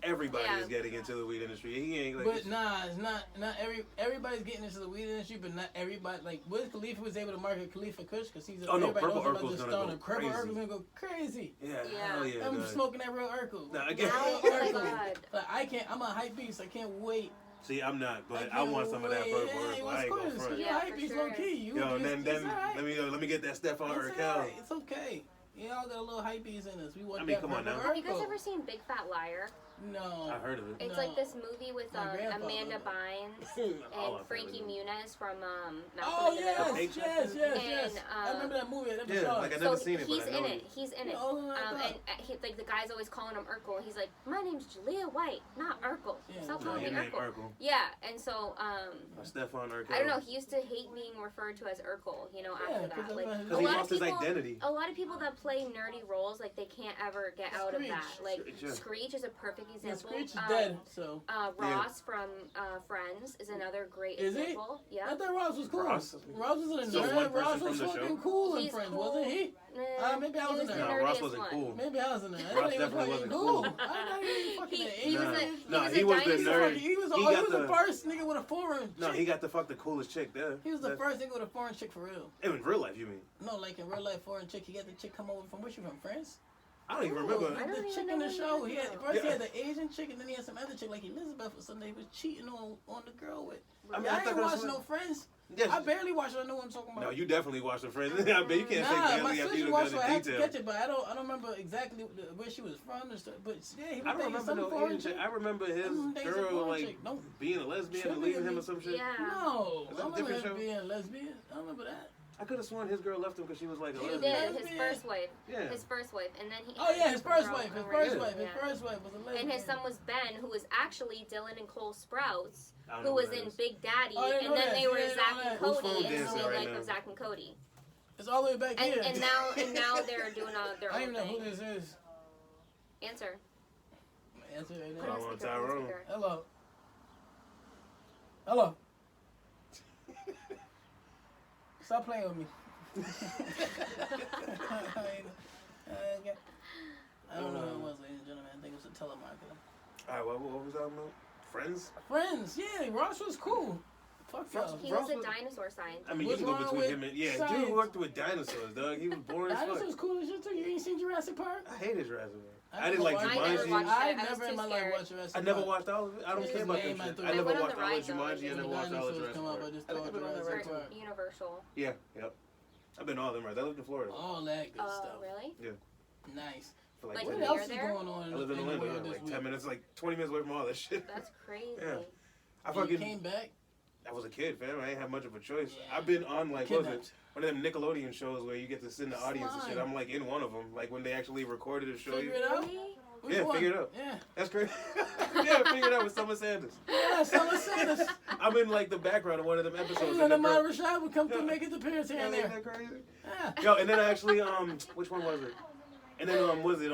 Everybody is getting into the weed industry. He ain't like. But nah, it's not everybody's getting into the weed industry, but not everybody. Like Wiz Khalifa was able to market Khalifa Kush because he's Purple Urkel's gonna go crazy. Purple Urkel's gonna go crazy. Hell yeah. I'm smoking that real Urkel. Nah, I get oh my God. Like I can't. I'm a hype beast. I can't wait. See, I'm not, but I want some of that purple Urkel. I ain't gonna front. Yeah, hype beast, low key. Yo, and then let me get that Stephon Urkel. It's okay. We all got a little hype beast in us. We want come on now. Have you guys ever seen Big Fat Liar? No. I heard of it. It's like this movie with Amanda Bynes and Frankie Muniz from Malcolm in the Middle. Yes. I remember that movie. Like I never seen it, he's but I know it. He's in it. Like the guy's always calling him Urkel. He's like, my name's Jalea White, not Urkel. Stop calling me Urkel. Yeah, and so Stephon Urkel. I don't know. He used to hate being referred to as Urkel. You know, after that, like because he lost his identity. A lot of people that play nerdy roles, like they can't ever get out of that. Like Screech is a perfect example. Screech is dead. So Ross from Friends is another great example. Yeah. I thought Ross was cool. Ross was a nerd. Ross was fucking cool in Friends, wasn't he? Maybe I was in there. No, Ross wasn't cool. Maybe I was in there. Ross definitely wasn't cool. He was the nerd. He was the first nigga with a foreign chick. No, he got to fuck the coolest chick there. He was the first nigga with a foreign chick for real. In real life, you mean? No, like in real life, foreign chick. He got the chick come over from where she from, France? I don't even remember. The chick in the show. He had the Asian chick, and then he had some other chick like Elizabeth or something. He was cheating on the girl with. I ain't watching no Friends. Yes. I barely watched it. I know what I'm talking about. No, you definitely watched the Friends. I bet you can't say barely after you got the details. Catch it, but I don't remember exactly where she was from and stuff. But yeah, he was I don't remember no Asian chick. I remember his girl like being a lesbian and leaving him or some shit. Yeah. No, I remember him being a lesbian. I don't remember that. I could have sworn his girl left him because she was like a lesbian. He did, his first wife. Yeah. His first wife. And then he... his first wife. His first wife was a lesbian. And his son was Ben, who was actually Dylan and Cole Sprouts, who was in Big Daddy. And then they were Zach and Cody in the life of Zach and Cody. It's all the way back here. And now they're doing their own thing. I don't even know who this is. Answer. Answer right now. Tyrone. Hello. Stop playing with me. I don't know who it was, ladies and gentlemen. I think it was a telemarketer. Alright, what was that about? Friends? Friends, yeah. Ross was cool. Fuck y'all. He was a dinosaur scientist. I mean, you can go between him and... Yeah, dude worked with dinosaurs, dog. He was boring as fuck. Dinosaurs cool as shit, too. You ain't seen Jurassic Park? I hated Jurassic Park. I didn't like Jumanji. I never in my life watched Jurassic Park. I never watched all of it. I don't care about that shit. I never watched all of Jumanji. I never watched all of Jurassic Park. Universal. Yeah, yep. I've been all of them rides. I lived in Florida. All that good stuff. Oh, really? Yeah. Nice. For like what else is going on? I live in Orlando, like 10 minutes, like 20 minutes away from all that shit. That's crazy. Yeah. I fucking came back. I was a kid, fam. I ain't have much of a choice. Yeah. I've been on like one of them Nickelodeon shows where you get to sit in the audience and shit. I'm like in one of them, like when they actually recorded a show. Figure it out. Figure it out. Yeah. That's crazy. Figure it out with Summer Sanders. Yeah, Summer Sanders. I'm in like the background of one of them episodes. And then Amara Rashad would come through and make his appearance here and there. Isn't that crazy? Yeah. Yo, and then I actually which one was it? And then was it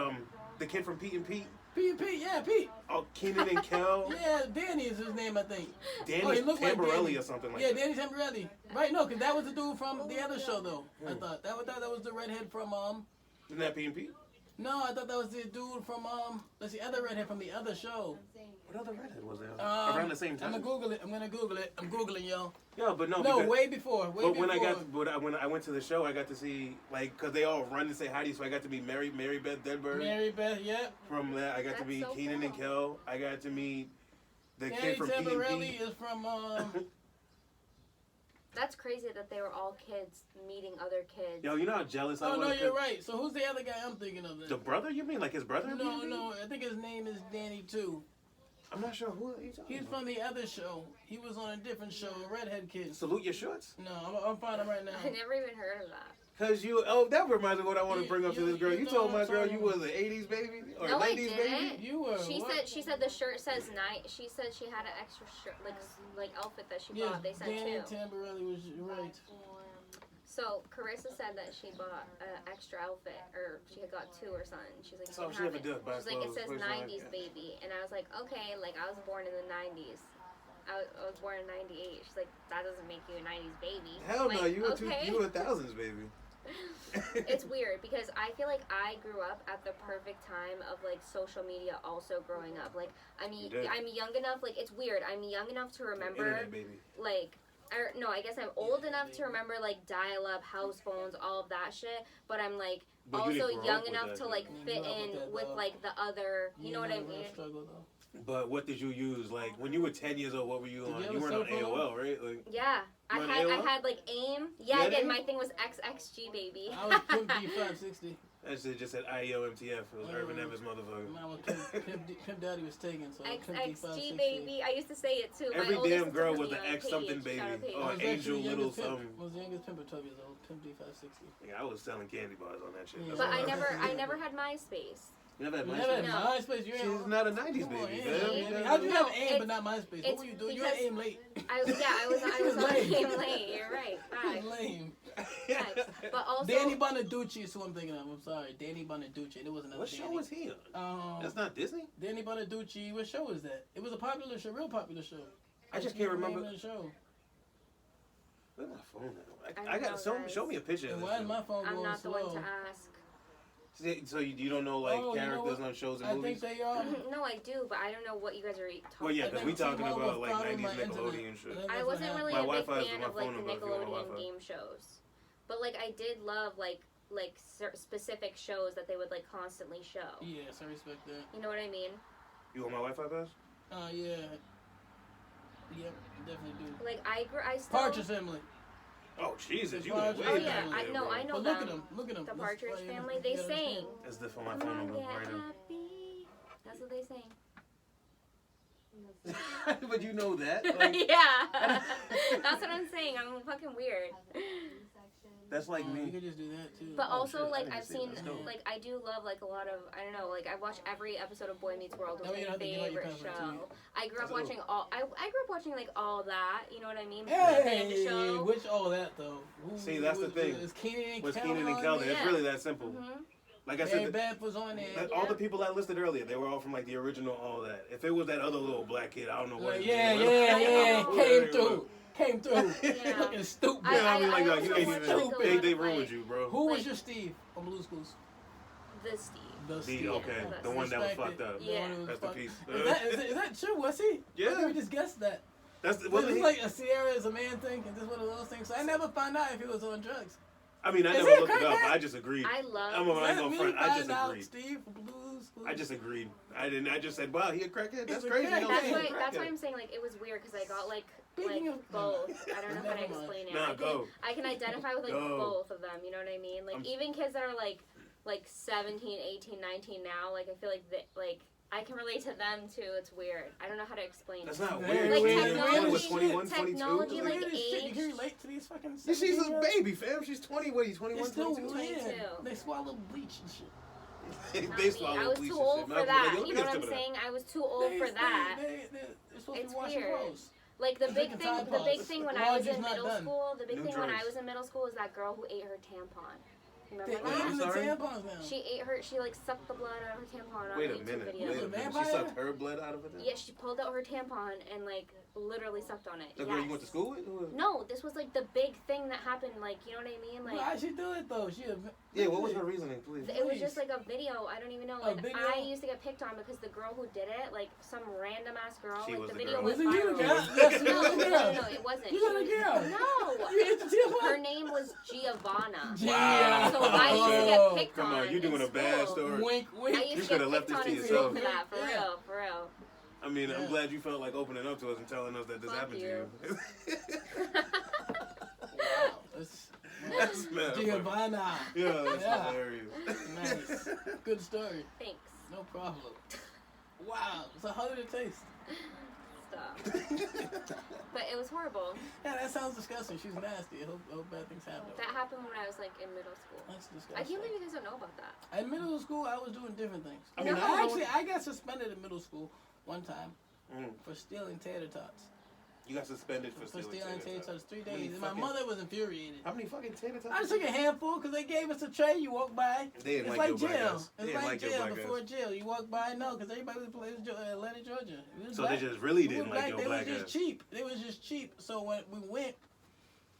the kid from Pete and Pete? Pete, yeah, Pete. Oh, Keenan and Kel. Yeah, Danny is his name, I think. Danny Tamborelli or something like that. Yeah, Danny Tamborelli. Right, no, because that was the dude from the other show, though. I thought that was the redhead from Isn't that Pete and Pete? No, I thought that was the dude from that's the other redhead from the other show. What other redhead was there? Around the same time. I'm gonna Google it. I'm Googling, y'all. Yeah, but no. No, way before. When I went to the show, I got to see because they all run and say hi to you, so I got to meet Mary Beth Deadbird. Mary Beth, yeah. From that, I got to meet Keenan and Kel. I got to meet the kid from Pete and Pete. Is from. That's crazy that they were all kids meeting other kids. Yo, you know how jealous I was? Oh, no, you're right. So who's the other guy I'm thinking of then? The brother? You mean like his brother? No. I think his name is Danny, too. I'm not sure who he's talking about. He's from the other show. He was on a different show, a redhead kid. Salute Your Shorts? No, I'm finding him right now. I never even heard of that. Because that reminds me of what I want to bring up to this girl. You told my girl you was an 80s baby? Or no, 90s I didn't. baby? You were. She said the shirt says night. She said she had an extra shirt, like outfit that she bought. They said Danny too. Tamborelli was right. So Carissa said that she bought an extra outfit, or she had got two or something. She's like, so she she's like, it says 90s baby, and I was like, okay, like I was born in the 90s. I was born in '98. She's like, that doesn't make you a '90s baby. Hell no, you were a thousands baby. It's weird because I feel like I grew up at the perfect time of like social media also growing up. Like I'm young enough, like it's weird. I'm young enough to remember Internet, baby. like I guess I'm old enough to remember like dial up, house phones, all of that shit, but I'm like also young enough to like fit in with like the other, you know what I mean? But what did you use? Like when you were 10 years old, what were you on? You weren't on AOL, right? Like, yeah, I had like AIM. Yeah, I did. My thing was XXG, baby. I was Pimp D560. That shit just said IEOMTF. It was Irvin Evans, motherfucker. Mine was Pimp Daddy was taken, so XXG, baby. I used to say it too. Every damn girl was an X something baby. Or Angel Little something. I was the youngest pimp at 12 years old. Pimp D560. Yeah, I was selling candy bars on that shit. Yeah. But I never had MySpace. You never had MySpace? She's not a 90s baby, man. How'd you have AIM but not MySpace? What were you doing? You had AIM late. I was on AIM late. You're right. Lame. But also Danny Bonaducci is who I'm thinking of. I'm sorry, Danny Bonaducci. It was another. What show was he on? That's not Disney. Danny Bonaducci. What show was that? It was a popular show, real popular show. I just can't remember the show. Where's my phone at? I got show me a picture. And why is my phone going I'm not slow? the one to ask. So you don't know like characters on shows and movies? I think they are. No, I do, but I don't know what you guys are talking about. Well, yeah, because we talking about like 90s Nickelodeon shit. I wasn't really a big fan of like the Nickelodeon game shows, but like I did love like specific shows that they would like constantly show. Yes, I respect that. You know what I mean? You want my Wi-Fi pass? Yeah. Yep, definitely do. Like I still. Partridge Family. Oh Jesus, you went way Oh yeah, back I there, know, bro. I know But them. Look at them. The Partridge Family, they sang. That's the for my phone number right now. That's what they sang. But you know that? Like, yeah, that's what I'm saying. I'm fucking weird. That's like me. You could just do that too. But also, like, I've see seen, that. like, I do love, like, a lot of, I don't know, like, I watch every episode of Boy Meets World. It was my favorite show. I grew up watching I grew up watching, like, all that, you know what I mean? Hey, which all that, though? See, that's the thing. Was Keenan and Kel there? It's really that simple. Mm-hmm. Like I said, Beth was on there. All the people I listed earlier, they were all from, like, the original all that. If it was that other little black kid, I don't know what Yeah. Came through. Yeah. Looking stupid. I mean, like, you ain't even, they ruined you, bro. Who was your Steve from Blue Schools? The Steve. The Steve. Okay. The one that was fucked up. Yeah. That's the piece. Is that true? Was he? Yeah. We just guessed that. Wasn't he? Like a Sierra is a man thing, and this one of those things. So I never found out if he was on drugs. I mean, I never looked it up. I just agreed. I love. I just agreed. Steve from Blue Schools. I just agreed. I didn't. I just said, "Wow, he a crackhead. That's He's a crazy." crackhead. That's why I'm saying like it was weird because I got like both. I don't know how to explain it. I can identify with like both of them. You know what I mean? Like even kids that are like 17, 18, 19 now. Like I feel like I can relate to them too. It's weird. I don't know how to explain That's it. That's not weird. Like technology, like age. age. You can relate to these fucking. She's a baby, fam. She's 20. What are you, 21, it's still 22? weird. They swallow bleach and shit. They swallow bleach. I was too old for that. You know what I'm saying? I was too old for that. It's weird. Like the big thing when I was in middle school, when I was in middle school was that girl who ate her tampon. Remember that? Tampons now. She like sucked the blood out of her tampon on Wait a YouTube minute. video. She sucked her blood out of it? Yeah, she pulled out her tampon and like literally sucked on it. The girl you went to school with? No, this was like the big thing that happened, like, you know what I mean? Like, why'd she do it though? What was her reasoning, please? It was just like a video, I don't even know. Like, I used to get picked on because the girl who did it, like some random ass girl, like the video was viral. No, it wasn't. You got a girl? No. You ate the tampon? Her name was Gianna. Wow. So I used to get picked on. Come on, you're doing a bad story. Wink, wink. I used to get picked on in school for that, for real. I mean, I'm glad you felt like opening up to us and telling us that this happened to you. Wow. That's mad. Giovanna. Yeah, that's hilarious. Nice. Good story. Thanks. No problem. Wow. So how did it taste? Stop. But it was horrible. Yeah, that sounds disgusting. She's nasty. I hope bad things happen. That happened when I was like in middle school. That's disgusting. I can't believe you guys don't know about that. In middle school, I was doing different things. I got suspended in middle school one time for stealing tater tots. You got suspended for stealing tater tots 3 days. And my mother was infuriated. How many fucking tater tots? I took a handful because they gave us a tray. You walk by. It's like jail. It's like jail before jail. You walk by, no, because everybody was playing Atlanta, Georgia. So they just really didn't like your black ass. They was just cheap. So when we went,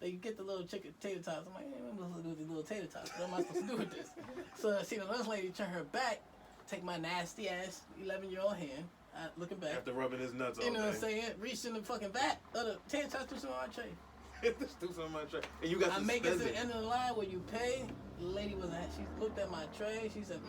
they get the little chicken tater tots. I'm like, hey, what am I supposed to do with these little tater tots? What am I supposed to do with this? So I see the nurse lady turn her back, take my nasty ass 11-year-old hand, looking back. After rubbing his nuts all You know day. what I'm saying? Reached in the fucking vat of the tater tots, threw some on my tray. Threw some on my tray. And you got I make it to the end of the line where you pay. The lady she looked at my tray. She said,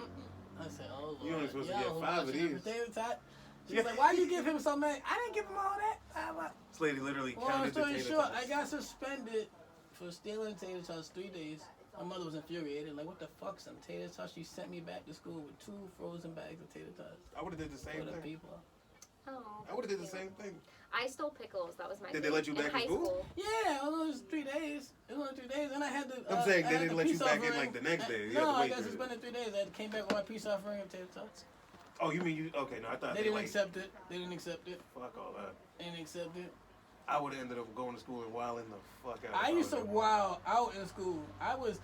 I said, oh, Lord. You only supposed to get 5 of these. Potato tot. She was like, why'd you give him so many? I didn't give him all that. This lady literally counted the tater tots. I got suspended for stealing tater tots 3 days. My mother was infuriated. Like, what the fuck, some tater tots? She sent me back to school with 2 frozen bags of tater tots. I would have did the same thing. People. Oh, I would have did the same thing. I stole pickles. That was my. Did they let you back in school? Yeah, it was 3 days. It was only 3 days, and I had to. I'm saying they didn't let you back in like the next day. No, I got suspended 3 days. I came back with my peace offering of tater tots. Oh, you mean you? Okay, no, I thought they didn't accept it. They didn't accept it. Fuck all that. They didn't accept it. I would have ended up going to school and wilding the fuck out. I used to wild out in school. I was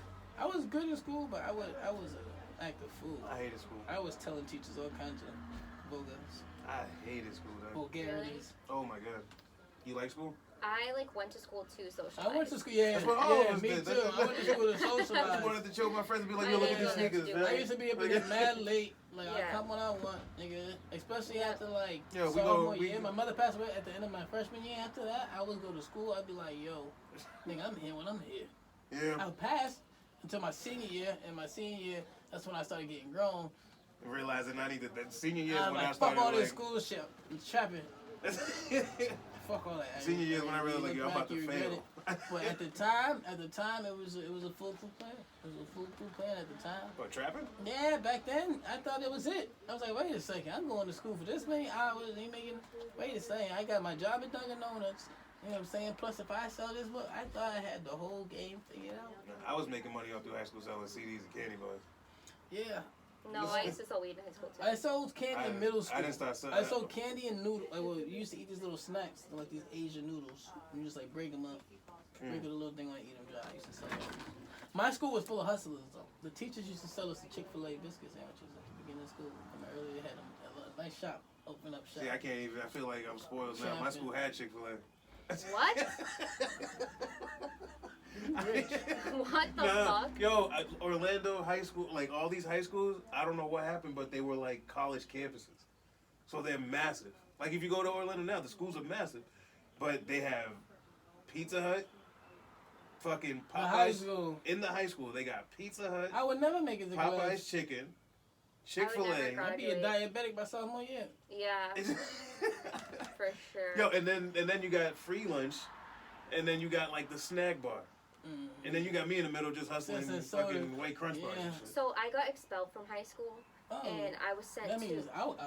good in school, but I was an active fool. I hated school. I was telling teachers all kinds of vulgars. I hated school. Vulgarities. Oh my god. You like school? I went to school to socialize. I went to school, yeah. That's what all of us me did. too. I went to school to socialize. I just wanted to chill with my friends and be like, yo, look at these sneakers. I used to be able to get mad late. Like, I come when I want, nigga. Especially after, like, sophomore year. My mother passed away at the end of my freshman year. After that, I would go to school. I'd be like, yo, nigga, I'm here when I'm here. Yeah. I passed until my senior year. And my senior year, that's when I started getting grown. Realizing I needed that senior year is when I Fuck started. all this school shit. I'm trapping. Fuck all that. Senior year is when I realized, like, yo, I'm about to fail. But at the time, it was a foolproof plan. It was a foolproof plan at the time. What, trapping? Yeah, back then, I thought it was it. I was like, wait a second, I'm going to school for this many hours. Wait a second, I got my job at Dunkin' Donuts. You know what I'm saying? Plus, if I sell this book, I thought I had the whole game figured out. I was making money all through high school selling CDs and candy bars. Yeah. No, I used to sell weed in high school too. I sold candy in middle school. I didn't start selling. I sold candy and noodles. Like, well, you used to eat these little snacks, like these Asian noodles. You just like break them up, break a little thing, like eat them dry. I used to sell them. My school was full of hustlers though. The teachers used to sell us the Chick-fil-A biscuit sandwiches at the beginning of school. Earlier they had them at a nice shop, open up shop. See, I can't even. I feel like I'm spoiled now. My school had Chick-fil-A. What? What the fuck? Yo, Orlando high school, like all these high schools, I don't know what happened, but they were like college campuses. So they're massive. Like if you go to Orlando now, the schools are massive. But they have Pizza Hut, fucking Popeyes. In the high school, they got Pizza Hut. I would never make it to Popeyes class. chicken, Chick-fil-A. I'd be a diabetic by sophomore year. Yeah. For sure. Yo, and then you got free lunch, and then you got like the snack bar. And then you got me in the middle just hustling fucking white crunch bars and shit. So I got expelled from high school, and I was sent that means out.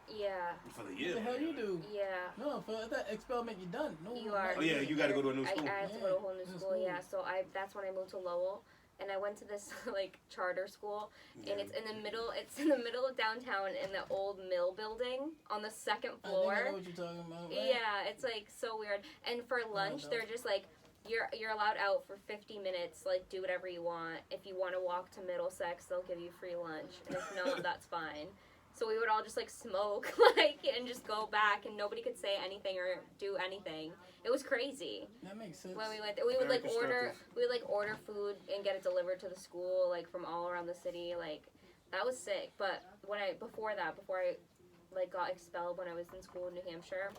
Yeah. For the year. What the hell you do? Yeah. No, for that expellment you done. No. You are. Oh yeah, you got to go to a new school. I had to go to a whole new school. Yeah. So that's when I moved to Lowell. And I went to this like charter school, and it's in the middle. It's in the middle of downtown in the old mill building on the second floor. I know what you're talking about. Right? Yeah, it's like so weird. And for lunch, they're just like, you're allowed out for 50 minutes. Like do whatever you want. If you want to walk to Middlesex, they'll give you free lunch. And if no, that's fine. So we would all just like smoke and just go back, and nobody could say anything or do anything. It was crazy. That makes sense. When we went, we would order food and get it delivered to the school, like from all around the city. Like that was sick. But before I like got expelled when I was in school in New Hampshire,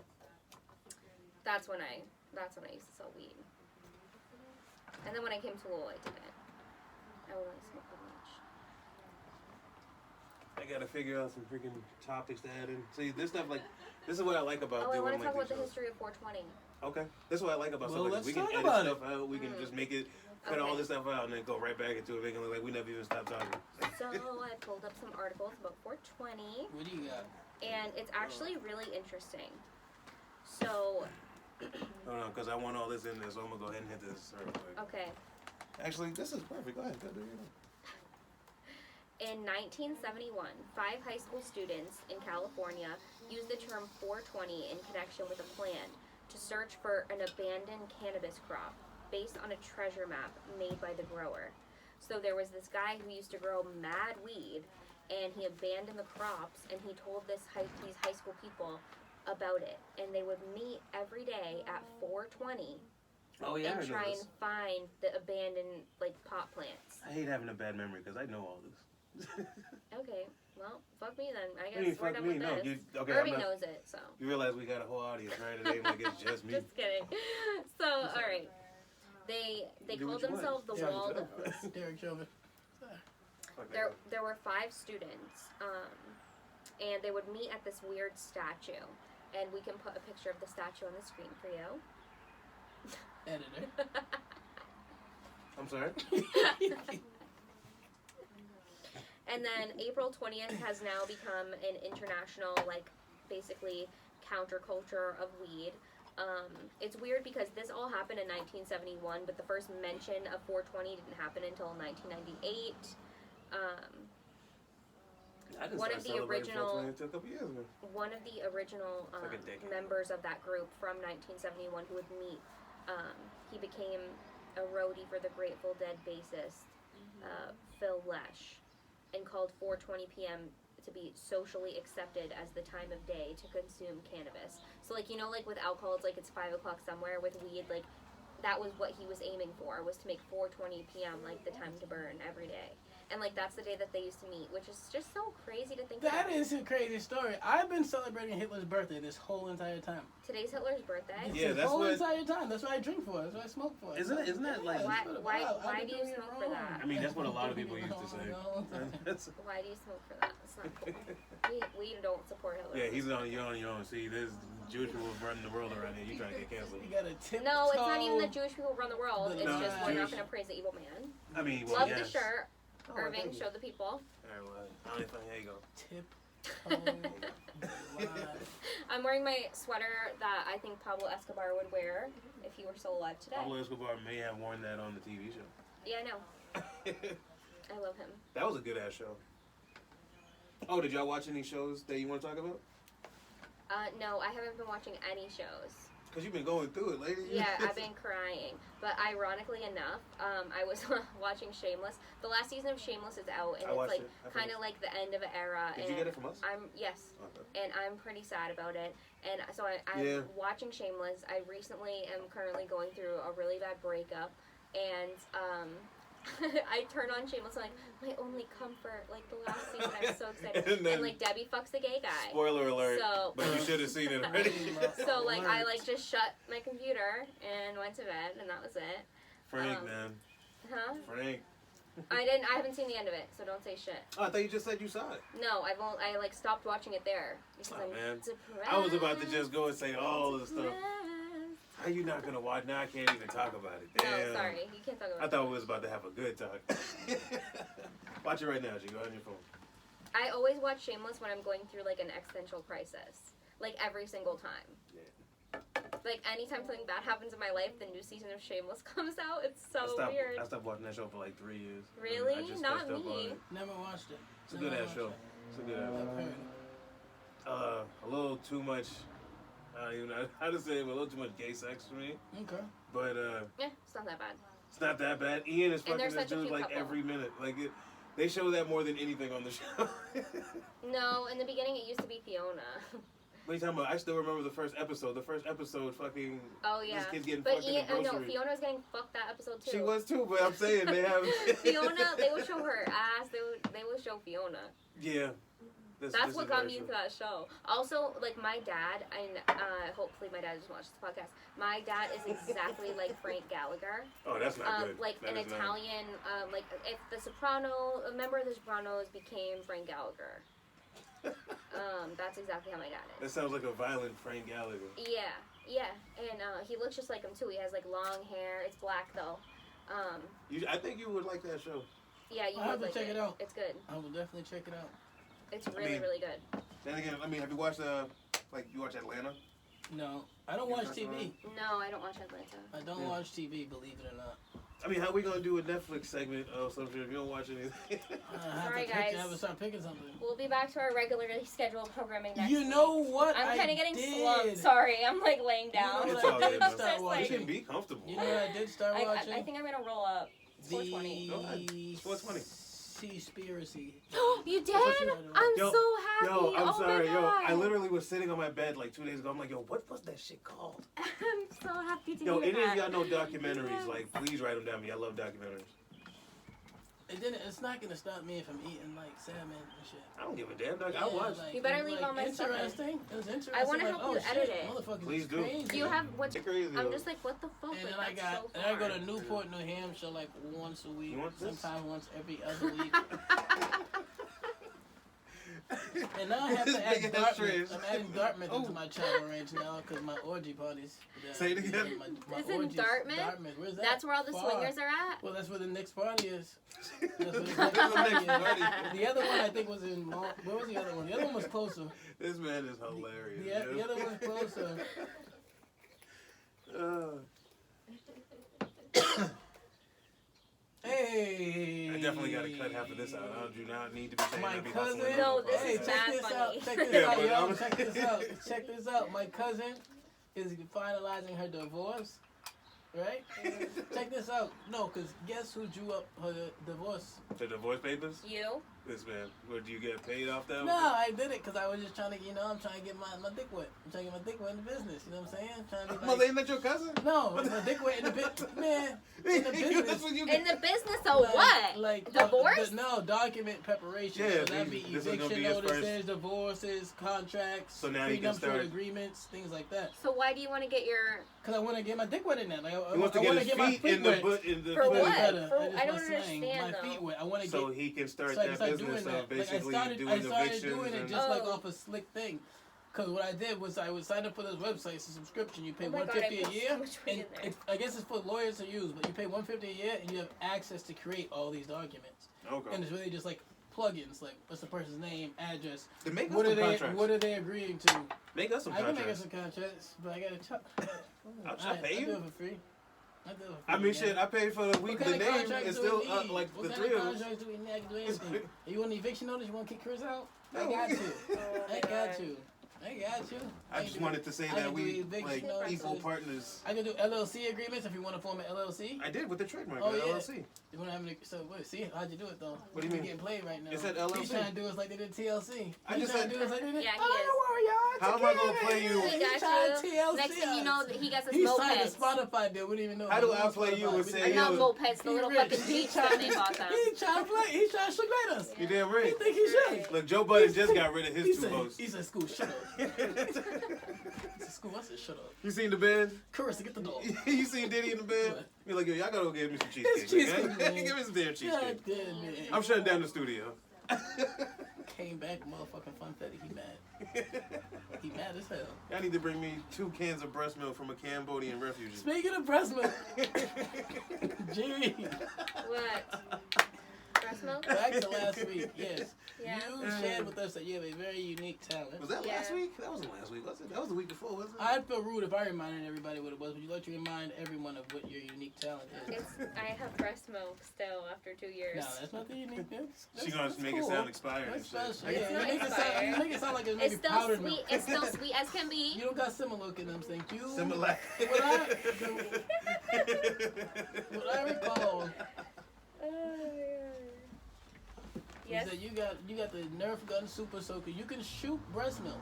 that's when I used to sell weed. And then when I came to Lowell, I didn't. I would only smoke that much. I gotta figure out some freaking topics to add in. See, this stuff this is what I like about doing. I want to talk about the shows. history of 420. Okay, this is what I like about stuff like this. We can edit stuff out. We can just make it, cut all this stuff out, and then go right back into it, making it look like we never even stopped talking. So I pulled up some articles about 420. What do you got? And it's actually really interesting. So. Hold on, because I want all this in there, so I'm gonna go ahead and hit this real quick. Okay. Actually, this is perfect. Go ahead, go do it. In 1971, 5 high school students in California used the term 420 in connection with a plan to search for an abandoned cannabis crop based on a treasure map made by the grower. So there was this guy who used to grow mad weed, and he abandoned the crops, and he told these high school people about it. And they would meet every day at 420 Oh yeah, and try and find the abandoned like pot plants. I hate having a bad memory because I know all this. Okay, well, fuck me then. I guess we're done with this. Okay, Irving knows it, so. You realize we got a whole audience, right? It ain't like it's just me. Just kidding. So, all right. They called themselves the Waldos. Derek Chauvin. There were 5 students, and they would meet at this weird statue. And we can put a picture of the statue on the screen for you. Editor. I'm sorry? And then April 20th has now become an international, like, basically counterculture of weed. It's weird because this all happened in 1971, but the first mention of 420 didn't happen until 1998. One of the original members of that group from 1971 who would meet, he became a roadie for the Grateful Dead bassist, Phil Lesh, and called 4:20 p.m. to be socially accepted as the time of day to consume cannabis. So, like, you know, like with alcohol, it's like it's 5 o'clock somewhere. With weed, like, that was what he was aiming for, was to make 4:20 p.m. like the time to burn every day. And, like, that's the day that they used to meet, which is just so crazy to think about. That is a crazy story. I've been celebrating Hitler's birthday this whole entire time. Today's Hitler's birthday? Yeah, that's the whole entire time. That's what I drink for. That's what I smoke for. Isn't that like... Why do you smoke for that? I mean, that's what a lot of people used to say. Why do you smoke for that? It's not cool. We don't support Hitler. Yeah, you're on your own. See, there's Jewish people running the world around here. You trying to get canceled. You got a tiptoe. No, it's not even that Jewish people run the world. It's just we're not going to praise the evil man. I mean, well, Love the shirt. Irving, show the people. Alright, well, here you go. I'm wearing my sweater that I think Pablo Escobar would wear if he were still alive today. Pablo Escobar may have worn that on the TV show. Yeah, I know. I love him. That was a good ass show. Oh, did y'all watch any shows that you want to talk about? No, I haven't been watching any shows. Because you've been going through it, lady. Yeah, I've been crying. But ironically enough, I was watching Shameless. The last season of Shameless is out, and it's like kind of like the end of an era. Did you get it from us? Yes. Okay. And I'm pretty sad about it. And so I'm watching Shameless. I recently am currently going through a really bad breakup, and I turn on Shameless, and like, my only comfort, like the last season, I'm so excited. and like Debbie fucks the gay guy. Spoiler alert. So, but you should have seen it already. So like I like just shut my computer and went to bed, and that was it. Frank, man. Huh? Frank. I haven't seen the end of it, so don't say shit. Oh, I thought you just said you saw it. No, I like stopped watching it there because I'm depressed. I was about to just go and say all of the stuff. How you not gonna watch? Now I can't even talk about it. Damn. No, sorry, you can't talk about it. I thought we was about to have a good talk. Watch it right now, G. Go on your phone. I always watch Shameless when I'm going through like an existential crisis, like every single time. Yeah. Like anytime something bad happens in my life, the new season of Shameless comes out. It's so weird. I stopped watching that show for like 3 years. Really? Not me. Never watched it. It's a good ass show. It's a good ass show. A little too much. I don't even know how to say it, but a little too much gay sex for me. Okay. But yeah, it's not that bad. It's not that bad. Ian is fucking this dude like every minute. Like they show that more than anything on the show. No, in the beginning it used to be Fiona. What are you talking about? I still remember the first episode. The first episode, fucking. Oh yeah. This kid's getting fucked in the grocery. No, Fiona was getting fucked that episode too. She was too, but I'm saying they have. Fiona, they would show her ass. They would show Fiona. Yeah. That's what got me into that show. Also, like my dad, and hopefully my dad doesn't watch this podcast. My dad is exactly like Frank Gallagher. Oh, that's not good. Like an Italian, like if a member of the Sopranos became Frank Gallagher. That's exactly how my dad is. That sounds like a violent Frank Gallagher. Yeah, and he looks just like him too. He has like long hair. It's black though. I think you would like that show. Yeah, you would like it. Check it out. It's good. I will definitely check it out. It's really, really good. Then again, have you watched you watch Atlanta? No, I don't watch TV. No, I don't watch Atlanta. I don't watch TV, believe it or not. I mean, how are we gonna do a Netflix segment of something if you don't watch anything? Sorry, guys. I have to start picking something. We'll be back to our regularly scheduled programming next week. You know what? I'm kind of getting slumped. Sorry, I'm like laying down. It's all good. You should be comfortable. You know what I did start watching? I think I'm gonna roll up. 420. Go ahead. 420. Seaspiracy. You did? I'm so happy. Yo, I'm sorry. My Yo, God. I literally was sitting on my bed like 2 days ago. I'm like, yo, what was that shit called? I'm so happy to Yo, hear any that. of y'all know documentaries? Like, please write them down. I love documentaries. It's not gonna stop me from eating like salmon and shit. I don't give a damn, dog. I watch. You better leave all my stuff in. Interesting. It was interesting. I want to help you edit it. Please do. Crazy. Do you have what's Crazy. I'm just like, what the fuck? And Like, then that's so I go far. to Newport, New Hampshire like once a week. You want this? Sometimes once every other week. And now I have This to add big ass Dartmouth. trays. I'm adding Dartmouth into my travel range now because my orgy parties. Say it again. My It's in orgies- Dartmouth? Where's that? That's where all the Far. swingers are at. Well, that's where the next party is. That's where the This is next the next party is. party. The other one I think was in where was the other one? The other one was closer. This man is hilarious. The other one's closer. Hey. I definitely got to cut half of this out. I do not need to be saying My that. Be cousin. hustling. No, this Hey, is check mad this funny. out. Check this Yeah, out, but yo. I'm- Check this out. Check this out. My cousin is finalizing her divorce. Right? Check this out. No, because guess who drew up her divorce? The divorce papers? You? This man. What, do you get paid off that? No, I did it because I was just trying to, I'm trying to get my dick wet. I'm trying to get my dick wet in the business. You know what I'm saying? Trying to be Mother, ain't that your cousin? no, my dick wet in the business. Man, in the business. That's what you In get. the business of what? Like Divorce? no, document preparation. Yeah, so that'd be this is gonna eviction be his notices, first- divorces, contracts, So now you can prenuptial start- agreements, things like that. So why do you want to get your? Because I want to get my dick wet in that. Like, He wants to get his my feet feet in the wet. butt in the For foot. what? Better. For- That is I don't my slang. understand, My feet though. wet. I want to So get. he can start So I can that start business doing of that. Like basically I doing started evictions doing it and just like Oh. off a slick thing. Because what I did was I would sign up for this website. It's a subscription. You pay Oh my God, $150 I a put year, so much weed and in there. I guess it's for lawyers to use. But you pay $150 a year, and you have access to create all these documents. Okay. And it's really just like plugins, like what's the person's name, address. Then make us What some are they? contracts. What are they agreeing to? Make us some I can make us contracts. some contracts, but I gotta check. I'll pay I you. do it for free. I do it for free. I mean, shit, I paid for the week. What The kind of name contracts is do we still need? like What the kind three of of us. contracts do we need? I can do anything. You want an eviction notice? You want to kick Chris out? I No. got you. Oh my I got God. you. I got you. I just wanted to say I that can do we eviction like notices. equal partners. I can do LLC agreements if you want to form an LLC. I did with the trademark, Oh, the yeah. LLC. You want to have an, so wait, see how'd you do it though? What do you mean? Getting played right now. It said He's LLC. trying to do us like they did TLC. I He's just trying said- to do us like they did. Yeah, he oh, is. don't worry, y'all. How am I gonna play you? We He's got trying you. to TLC Next thing you us. know, he got us He signed a mopeds. Spotify deal. We didn't even know. How about do I it. play you and Spotify. say, Or not yo, mopeds, the He little rich. fucking He beach trying that they bought them. He trying to play. He trying to sugar us. You damn He right. think he should. Look, Joe Budden just got rid of He his two said, votes. he said, Scoob, shut up. He said, Scoob, I said, shut up. You seen the band? Carissa, get the dog. You seen Diddy in the band? What? You're like, yo, y'all gotta go get me some It's cheesecake. cheesecake, man. man. Give me some damn God cheesecake. damn, man. I'm shutting down the studio. Came back, motherfucking funfetti. He mad. He mad as hell. Y'all need to bring me 2 cans of breast milk from a Cambodian refugee. Speaking of breast milk, gee, What? Breast milk? back to last week. Yes, Yeah. you shared with us that you have a very unique talent. Was that Yeah. last week? That wasn't last week, was it? That was the week before, wasn't it? I'd feel rude if I reminded everybody what it was. Would you like to remind everyone of what your unique talent is? I have breast milk still after 2 years. No, that's not the uniqueness. She gonna That's make cool. it sound expired and That's shit. special. It's Yeah, not you expired. make it sound like it's It's maybe still powdered sweet. milk. It's still sweet as can You be. don't got similar in them things. You, Similar. what I recall Yes, is that you got the Nerf gun Super Soaker. You can shoot breast milk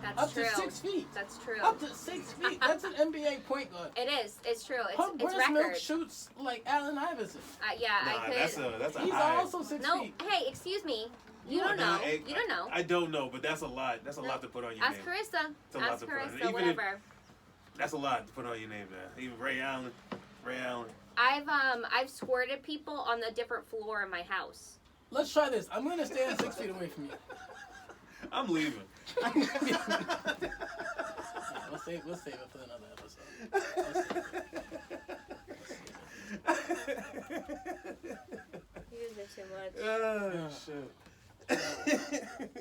that's up true. to 6 feet. That's true. Up to 6 feet. That's an NBA point guard. It is. It's true. Her It's breast milk record. shoots like Allen Iverson. Yeah, Nah, I could. that's a He's high. also 6 No, feet. hey, excuse me. You don't Nah, know. hey, You don't know. I don't know, but that's a lot. That's a No. lot to put on your Ask name. Carissa. It's a lot Ask to put on. Carissa. Even if- Whatever. That's a lot to put on your name now. Even Ray Allen. I've squirted people on the different floor in my house. Let's try this. I'm gonna stand 6 feet away from you. I'm leaving. Yeah, we'll save it for another episode. You did too much. Oh, shit.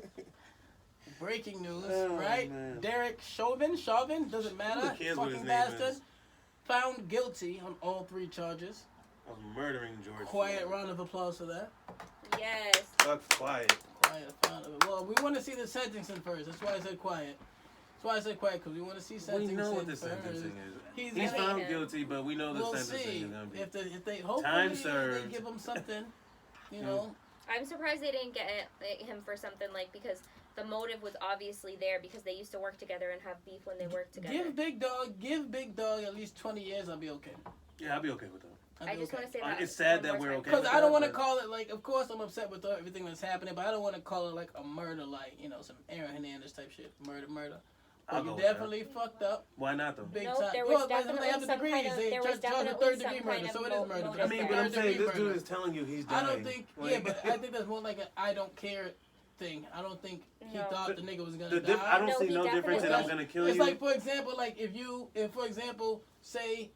Breaking news, Oh, right? man. Derek Chauvin, doesn't matter. Who cares what his Fucking name bastard. is? Found guilty on all 3 charges. I was murdering George Quiet Floyd. round of applause for that. Yes. Fuck quiet. Quiet. Well, we want to see the sentencing first. That's why I said quiet. That's why I said quiet, because we want to see We sentencing know what the first. sentencing is. He's He's in- found guilty, but we know the We'll sentencing see is gonna be. if they hopefully Time they served. give him something, you know. I'm surprised they didn't get him for something like, because the motive was obviously there because they used to work together and have beef when they worked together. Give Big Dog at least 20 years. I'll be okay. Yeah, I'll be okay with that. I just want to say that. It's sad that we're okay. Because I don't want to call it, like, of course I'm upset with everything that's happening, but I don't want to call it like a murder, like, you know, some Aaron Hernandez type shit. Murder. But you definitely fucked up. Why not though? Big time. There was definitely some kind of, there was definitely third degree murder, so it is murder. I mean, but I'm saying this dude is telling you he's dying. I don't think, but I think that's more like an I don't care thing. I don't think he thought the nigga was gonna die. I don't see no difference in I'm gonna kill you. It's like, for example, like if for example, say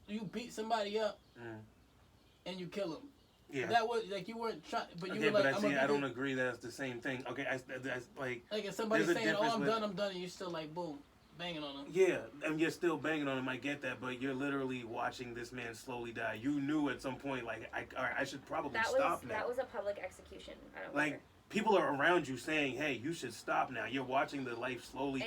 you beat somebody up and you kill him. Yeah. That was like you weren't trying, but you were like, I don't agree that it's the same thing. Okay, that's like if somebody's saying, "Oh, I'm done," and you're still like, boom, banging on him. Yeah, and you're still banging on him. I get that, but you're literally watching this man slowly die. You knew at some point, like, I should probably stop now. That was a public execution. I don't like. People are around you saying, "Hey, you should stop now." You're watching the life slowly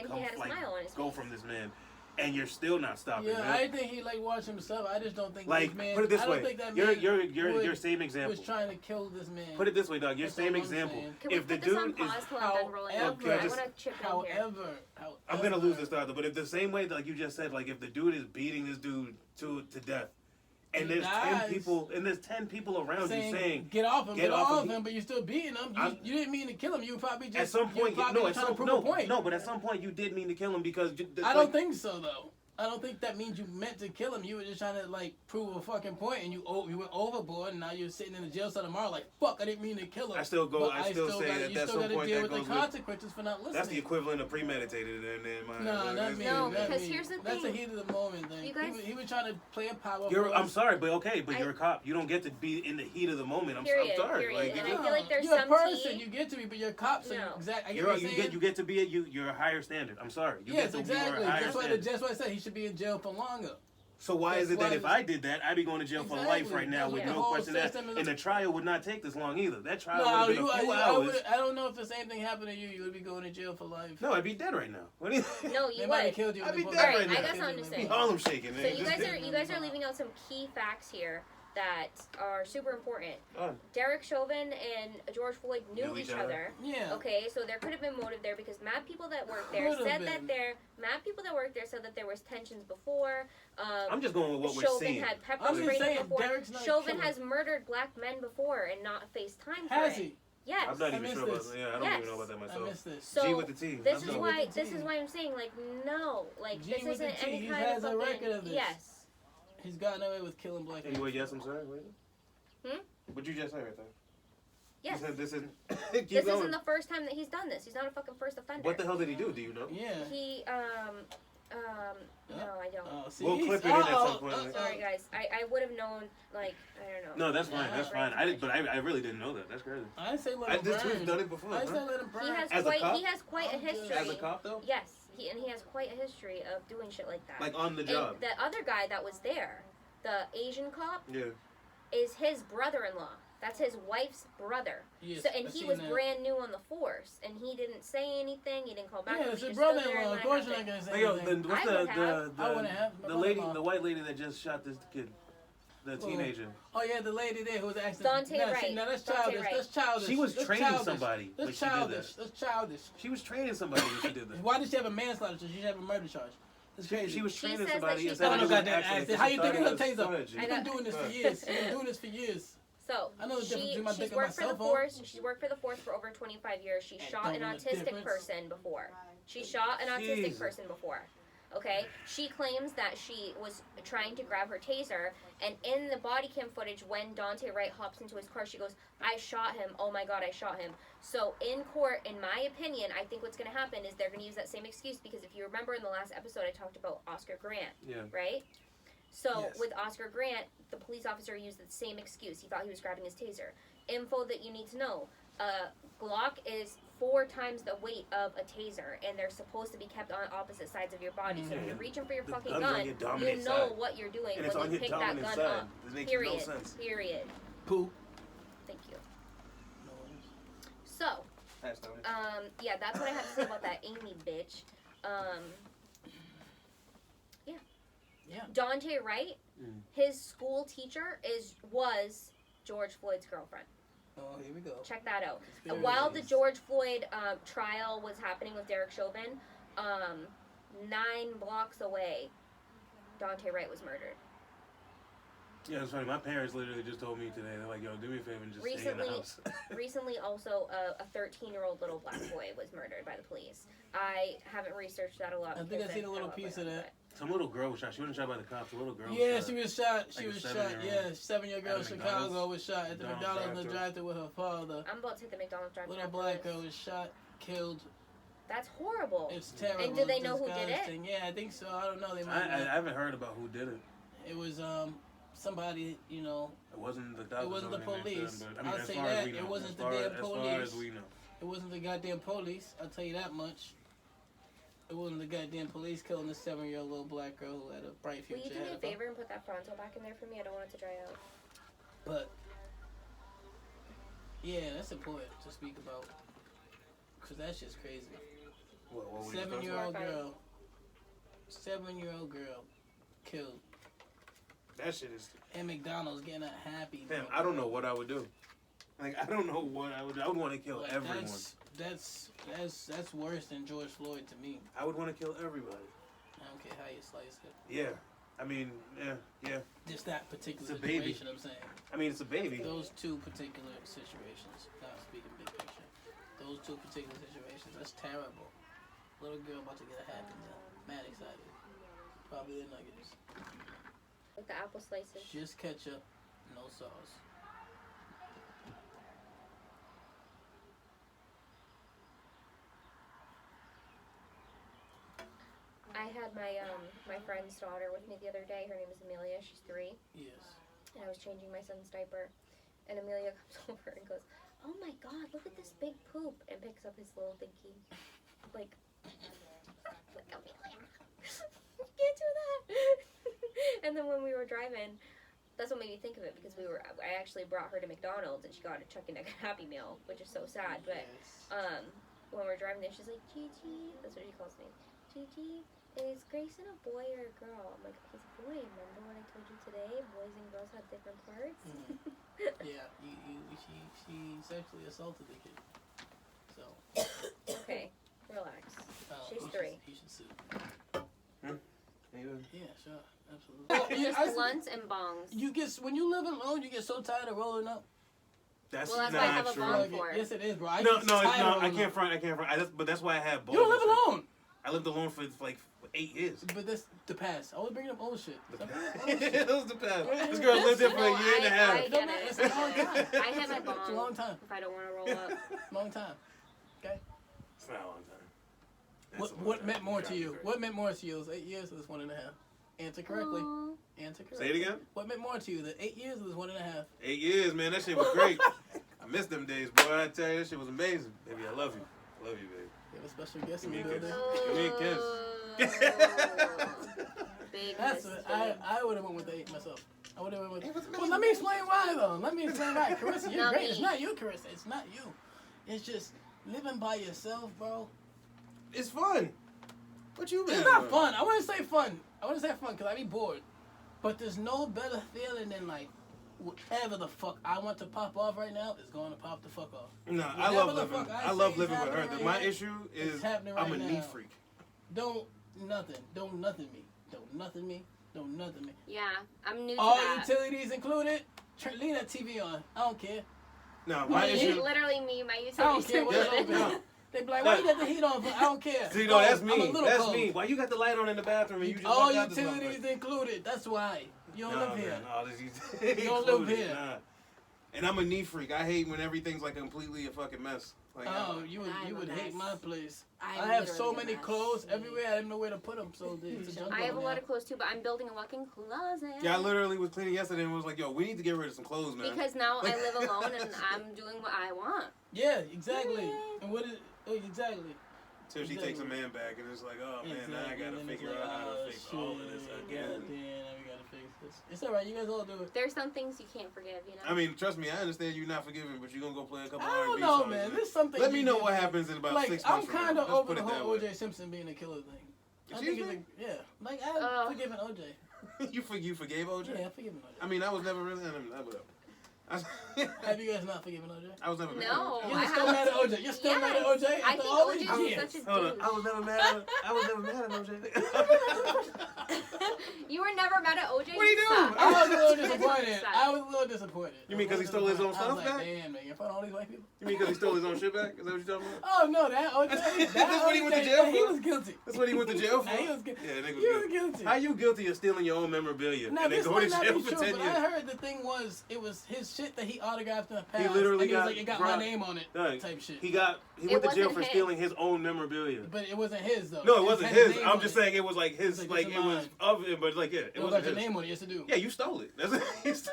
go from this man, and you're still not stopping. Yeah, I think he watched himself. I just don't think this man. Put it this way. Think that your same example. Was trying to kill this man. Put it this way, dog. Your same example. Can we put this on pause till I'm done rolling? I want to chip in here. I'm gonna lose this thought, but if the same way, like you just said, like if the dude is beating this dude to death. And there's 10 people around you saying, "Get off him," but you're still beating him. You didn't mean to kill him. You were probably just at some point. But at some point you did mean to kill him because I don't think so though. I don't think that means you meant to kill him. You were just trying to like prove a fucking point, and you went overboard, and now you're sitting in the jail cell tomorrow. Like, fuck, I didn't mean to kill him. I still say that that's some point that goes deal with the consequences for not listening. That's the equivalent of premeditated. No, because here's the thing. That's a heat of the moment thing. He was trying to play a power. I'm sorry, but you're a cop. You don't get to be in the heat of the moment. I'm sorry. Like, and I feel like there's you're some a person. You get to be, but you're a cop. So you get to be you're a higher standard. I'm sorry. Yes, exactly. That's why I said he should be in jail for longer. So why is it that if I did that, I'd be going to jail for life right now with no question asked? And the trial would not take this long either. That trial would have been a few hours. I don't know if the same thing happened to you. You would be going to jail for life. No, I'd be dead right now. What do you think? No, you would. I'd be dead right now. I got something to say. Harlem shaking. So you guys are leaving out some key facts here that are super important. Derek Chauvin and George Floyd knew each other. Yeah. Okay, so there could have been motive there because mad people that worked there said that there was tensions before. I'm just going with what we're seeing. Chauvin had pepper sprayed before. Chauvin has murdered black men before and not faced time for it. Has he? Yes. I'm not even sure about that. I don't even know about that myself. I missed this. So G with the T. This is why I'm saying, like, no, like G this isn't any he kind has of a record of this. Yes. He's gotten away with killing black people. Anyway, yes, I'm sorry. Wait. What you just said right there? Yes. You said this isn't. This isn't the first time that he's done this. He's not a fucking first offender. What the hell did he do? Do you know? Yeah. He no, I don't. We'll clip it in at some point. Sorry, guys. I would have known. Like, I don't know. No, that's fine. That's fine. I really didn't know that. That's crazy. I say let him burn. We've done it before. I say let him burn. He has quite a history. As a cop, though. Yes. He has quite a history of doing shit like that. Like on the job. And the other guy that was there, the Asian cop, is his brother-in-law. That's his wife's brother. Yes, so, and he was brand new on the force, and he didn't say anything. He didn't call back. Yeah, it's his brother-in-law. Of course, you're not gonna say anything. What's the white lady that just shot this kid, the teenager? Oh yeah, the lady there who was actually. Dante Wright. No, that's childish. That's childish. She was training somebody. That's childish. That's childish. She was training somebody when she did that. Why did she have a manslaughter charge? She should have a murder charge. That's crazy. She was training somebody. How you think of taser? You've been doing this for years. You've been doing this for years. So, I know the difference between my dick and worked for my the force. She's worked for the force for over 25 years. She shot an autistic person before. Okay? She claims that she was trying to grab her taser, and in the body cam footage, when Dante Wright hops into his car, she goes, "I shot him. Oh my God, I shot him." So in court, in my opinion, I think what's going to happen is they're going to use that same excuse, because if you remember in the last episode, I talked about Oscar Grant, right? So with Oscar Grant, the police officer used the same excuse. He thought he was grabbing his taser. Info that you need to know. Glock is 4 times the weight of a taser, and they're supposed to be kept on opposite sides of your body. So if you're reaching for your fucking gun, you know what you're doing when you pick that gun up. Period. Period. Pooh. Thank you. So, yeah, that's what I have to say about that Amy bitch. Yeah. Yeah. Dante Wright, his school teacher was George Floyd's girlfriend. Oh, here we go. Check that out. While the George Floyd trial was happening with Derek Chauvin, 9 blocks away, Dante Wright was murdered. Yeah, it's funny. My parents literally just told me today, they're like, yo, do me a favor and just stay in the house. Recently, also, a 13-year-old little black boy was murdered by the police. I haven't researched that a lot. I think I seen a little piece of that. Some little girl was shot. She wasn't shot by the cops. A little girl was Yeah, shot. she was shot. Like She was shot. 7-year-old. Yeah, 7-year girl in Chicago was shot at the McDonald's in the drive-thru with her father. I'm about to hit the McDonald's drive-thru. Little black girl was shot, killed. That's horrible. It's terrible. And do they know who did it? Yeah, I think so. I don't know. They might. I haven't heard about who did it. It was somebody, you know. It wasn't the cops. It wasn't the police. But, I mean, I'll as say far that. as we know, It wasn't as the far, damn as police. far as we know. It wasn't the goddamn police. I'll tell you that much. It wasn't the goddamn police killing this 7-year-old little black girl who had a bright future. Will you do me a favor and put that frontal back in there for me? I don't want it to dry out. But yeah, that's important to speak about, cause that's just crazy. What 7-year-old girl. 7-year-old girl killed. That shit is. And McDonald's getting a happy. Damn, I don't know what I would do. Like, I don't know what I would do. I would want to kill like, everyone. That's worse than George Floyd to me. I would want to kill everybody. I don't care how you slice it. Yeah. I mean, yeah. Just that particular It's a baby. situation, I'm saying. I mean, it's a baby. Those two particular situations, not speaking big picture, those two particular situations, that's terrible. Little girl about to get a happy meal. Mad excited. Probably the nuggets. With the apple slices. Just ketchup, no sauce. I had my friend's daughter with me the other day. Her name is Amelia. She's 3. Yes. And I was changing my son's diaper. And Amelia comes over and goes, "Oh my God, look at this big poop," and picks up his little dinky. Like Amelia, you can't do that. And then when we were driving, that's what made me think of it, because I actually brought her to McDonald's and she got a Chuck and Egg Happy Meal, which is so sad. But when we're driving there, she's like, "Gigi," that's what she calls me. "Gigi, is Grayson a boy or a girl?" I'm like, "He's a boy. Remember what I told you today? Boys and girls have different parts." Yeah, she sexually assaulted the kid. So. Okay, relax. She's he 3. He should sue. Yeah, sure, absolutely. Just blunts and bongs. When you live alone, you get so tired of rolling up. That's Well, that's not why I have a true. bong for. Yes, it is, bro. No, I can't front. But that's why I had both. You don't live alone. I lived alone for like 8 years. But that's the past. I was bringing up old shit. It was the past. This girl lived there for a year and a half. I get it. It's a long time. I have my bong. It's a long time. If I don't want to roll up. Long time. Okay. It's not a long time. That's a long What time. meant more to you? Great. What meant more to you? It was 8 years or was 1.5? Answer correctly. Aww. Answer correctly. Say it again. What meant more to you? The 8 years or was 1.5? 8 years, man. That shit was great. I missed them days, boy. I tell you, that shit was amazing. Baby, I love you. I love you, baby. You have a special guest in Give the me a building. kiss. Give me a kiss. Big That's mistake. I would have went with the 8 myself. I would have went with. Well, let me explain why though. Let me explain why. Carissa, you're Not great. me. It's not you, Carissa. It's not you. It's just living by yourself, bro. It's fun. What you been? It's not fun. I wouldn't say fun. I wouldn't say fun because I'd be bored. But there's no better feeling than like whatever the fuck I want to pop off right now is going to pop the fuck off. No, I Whatever love the living. fuck I I love say living is with her. happening My right now, issue is it's happening I'm right a now. neat freak. Don't nothing me. Don't nothing me. Don't nothing me. Yeah, I'm new to All that. utilities included. Leave that TV on. I don't care. No, my Me, issue. literally me, my I don't utilities care what it's included. open. They be like, why you got the heat on? I don't care. See, no, that's I'm me. a little That's cold. me. Why you got the light on in the bathroom and you just All walked out this utilities motherfucker? included. That's why. You don't live here. Man, all this utilities You don't live included, here. Nah. And I'm a neat freak. I hate when everything's like completely a fucking mess. Like, Oh, you I'm would a hate mess. my place. I'm I have so literally a many mess. clothes everywhere. I didn't know where to put them, so it's a jungle. I have a now. lot of clothes too, but I'm building a walk-in closet. yeah, I literally was cleaning yesterday and was like, yo, we need to get rid of some clothes, man. Because now I live alone and I'm doing what I want. Yeah, exactly. Yay. And what is exactly? Till she takes a man back and it's like, oh man, now I gotta And it's figure like, out how to oh, fix all of this shit, again. goddamn, we gotta fix this. It's alright. You guys all do it. There's some things you can't forgive, you know? I mean, trust me, I understand you're not forgiving, but you're gonna go play a couple I R&B don't know, songs. man. There's something. Let me you know did what that- happens in about Like 6 I'm months from kind now. of Let's over put the it that whole way. O.J. Simpson being a killer thing. I Excuse think me? it's yeah. Like Oh. I've forgiven O.J. You forgave OJ? Yeah, I forgive him OJ. I mean, I was never really. Whatever. Have you guys not forgiven OJ? I was never mad. No, You're still mad at OJ. You're still mad at OJ. I think OJ is such a Hold on, dude. I was never mad at OJ. You were never mad at OJ. What are you doing? I was a little disappointed. I was a little disappointed. You mean because he stole his own I stuff was back? like, damn, man, in front of all these white people. You mean because he stole his own shit back? Is that what you're talking about? Oh no, that OJ. That's what he went to jail for. He was guilty. That's what he went to jail for. Nah, he was guilty. Yeah, nigga He was guilty. How you guilty of stealing your own memorabilia Now and then this going might to not jail be for true, 10 but years? I heard the thing was it was his shit that he autographed in the past. literally and he was got like, it got brought- my name on it, Dang. type shit. He went to jail for stealing his own memorabilia. But it wasn't his though. No, it wasn't had his. I'm just saying it was like his, It's like like, it it's was mine. of it, but like yeah, it It was wasn't got your his. name on it. Yes, it do. Yeah, you stole it. That's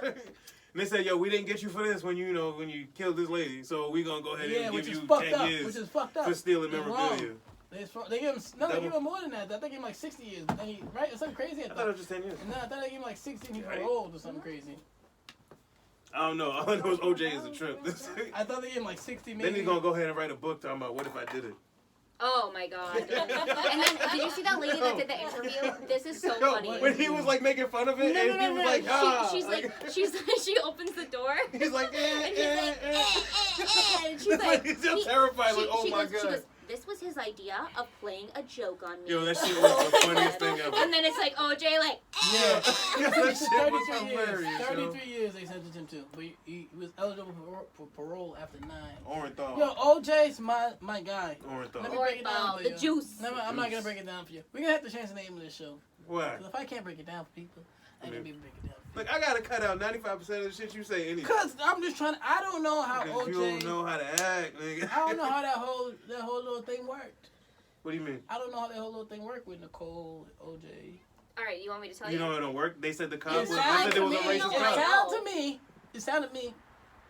and they said, yo, we didn't get you for this when you killed this lady, so we gonna go ahead and which give is you fucked 10 up. years Which is fucked up. for stealing It's memorabilia. wrong. They give him they give him more than that. I think they gave him like 60 years. But then he, right? It's something crazy. I thought it was just 10 years. No, I thought they gave him like 16. He Right. paroled or something crazy. I don't know. All I know is OJ is a trip. I thought they gave him like 60 maybe. Then he's gonna go ahead and write a book talking about what if I did it. Oh my god. And then, did you see that lady that did the interview? This is so funny. When he was like making fun of it, and he was like, ah. She opens the door. He's like, And he's like, and she's like, he's still terrified, like, oh my She god. goes, this was his idea of playing a joke on me. Yo, that shit was the funniest thing ever. And then it's like OJ like, Yeah. That shit was 33 hilarious, years. yo. 33 years they sentenced him to. But he was eligible for parole after 9. Orenthal. Yo, OJ's my guy. Orenthal. Let me break it down for the you. juice. No, I'm not gonna break it down for you. We're gonna have to change the name of this show. Why? Because if I can't break it down for people, I ain't gonna be able to break it down. Look, I gotta cut out 95% of the shit you say anyway. Cause I'm just trying. I don't know how Because OJ. you don't know how to act, nigga. I don't know how that whole little thing worked. What do you mean? I don't know how that whole little thing worked with Nicole, OJ. all right, you want me to tell You you? know it don't work. They said the cop It was. They sounded said to there was me. a It racist No, I cop. know. sounded to me. It sounded to me.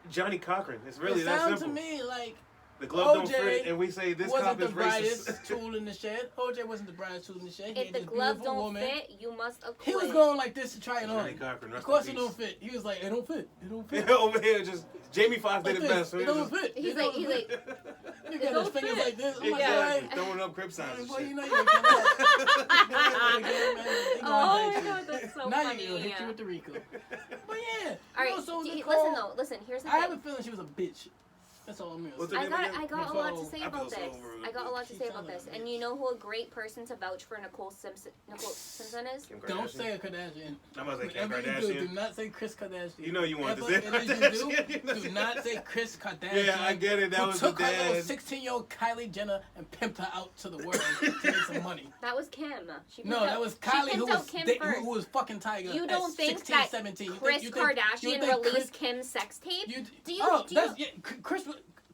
Johnny Cochran. It's really It that sounded simple. to me like The glove don't OJ fit, and we say this wasn't cop the is brightest racist. tool in the shed. OJ wasn't the brightest tool in the shed. He If had the this glove beautiful don't woman. fit, you must acquit. He was going like this to try it Johnny on. Cochran, rest Of course in it don't peace. fit. He was like, it don't fit. It don't fit. Yeah, over here, just Jamie Foxx did Like it this. best. So It he don't just, fit. He's It like, don't he's fit. like, You it got his don't fingers fit. like this. I'm like, exactly. alright. Throwing up crib signs and Boy, shit. you know you ain't come out. oh my god, that's so Now funny. you'll hit you with the Rico. But yeah. All right, no, so listen Nicole, though. Listen, here's the I have a thing. feeling she was a bitch. That's all I'm gonna What's say. her name again? I got a lot to say I about feel so this. rude. I got a lot to She say about sounded this. like a And you know who a great person to vouch for Nicole Simpson is? Kim Don't Kardashian? say a Kardashian. I'm about to say Kim Whatever you do Kardashian. not say Kris Kardashian. You know you wanted to Whatever say it is Kardashian. you do not say Kris Kardashian. Yeah, I get it. That who was the took her little dad. 16-year-old Kylie Jenner and pimped her out to the world to make some money. That was Kim. She No, pimped that out- was she Kylie pimped who out was Kim who first. was fucking Tiger. You at don't think 16, that 17. You Kris think Kardashian Kris- released Kim's sex tape? Do you?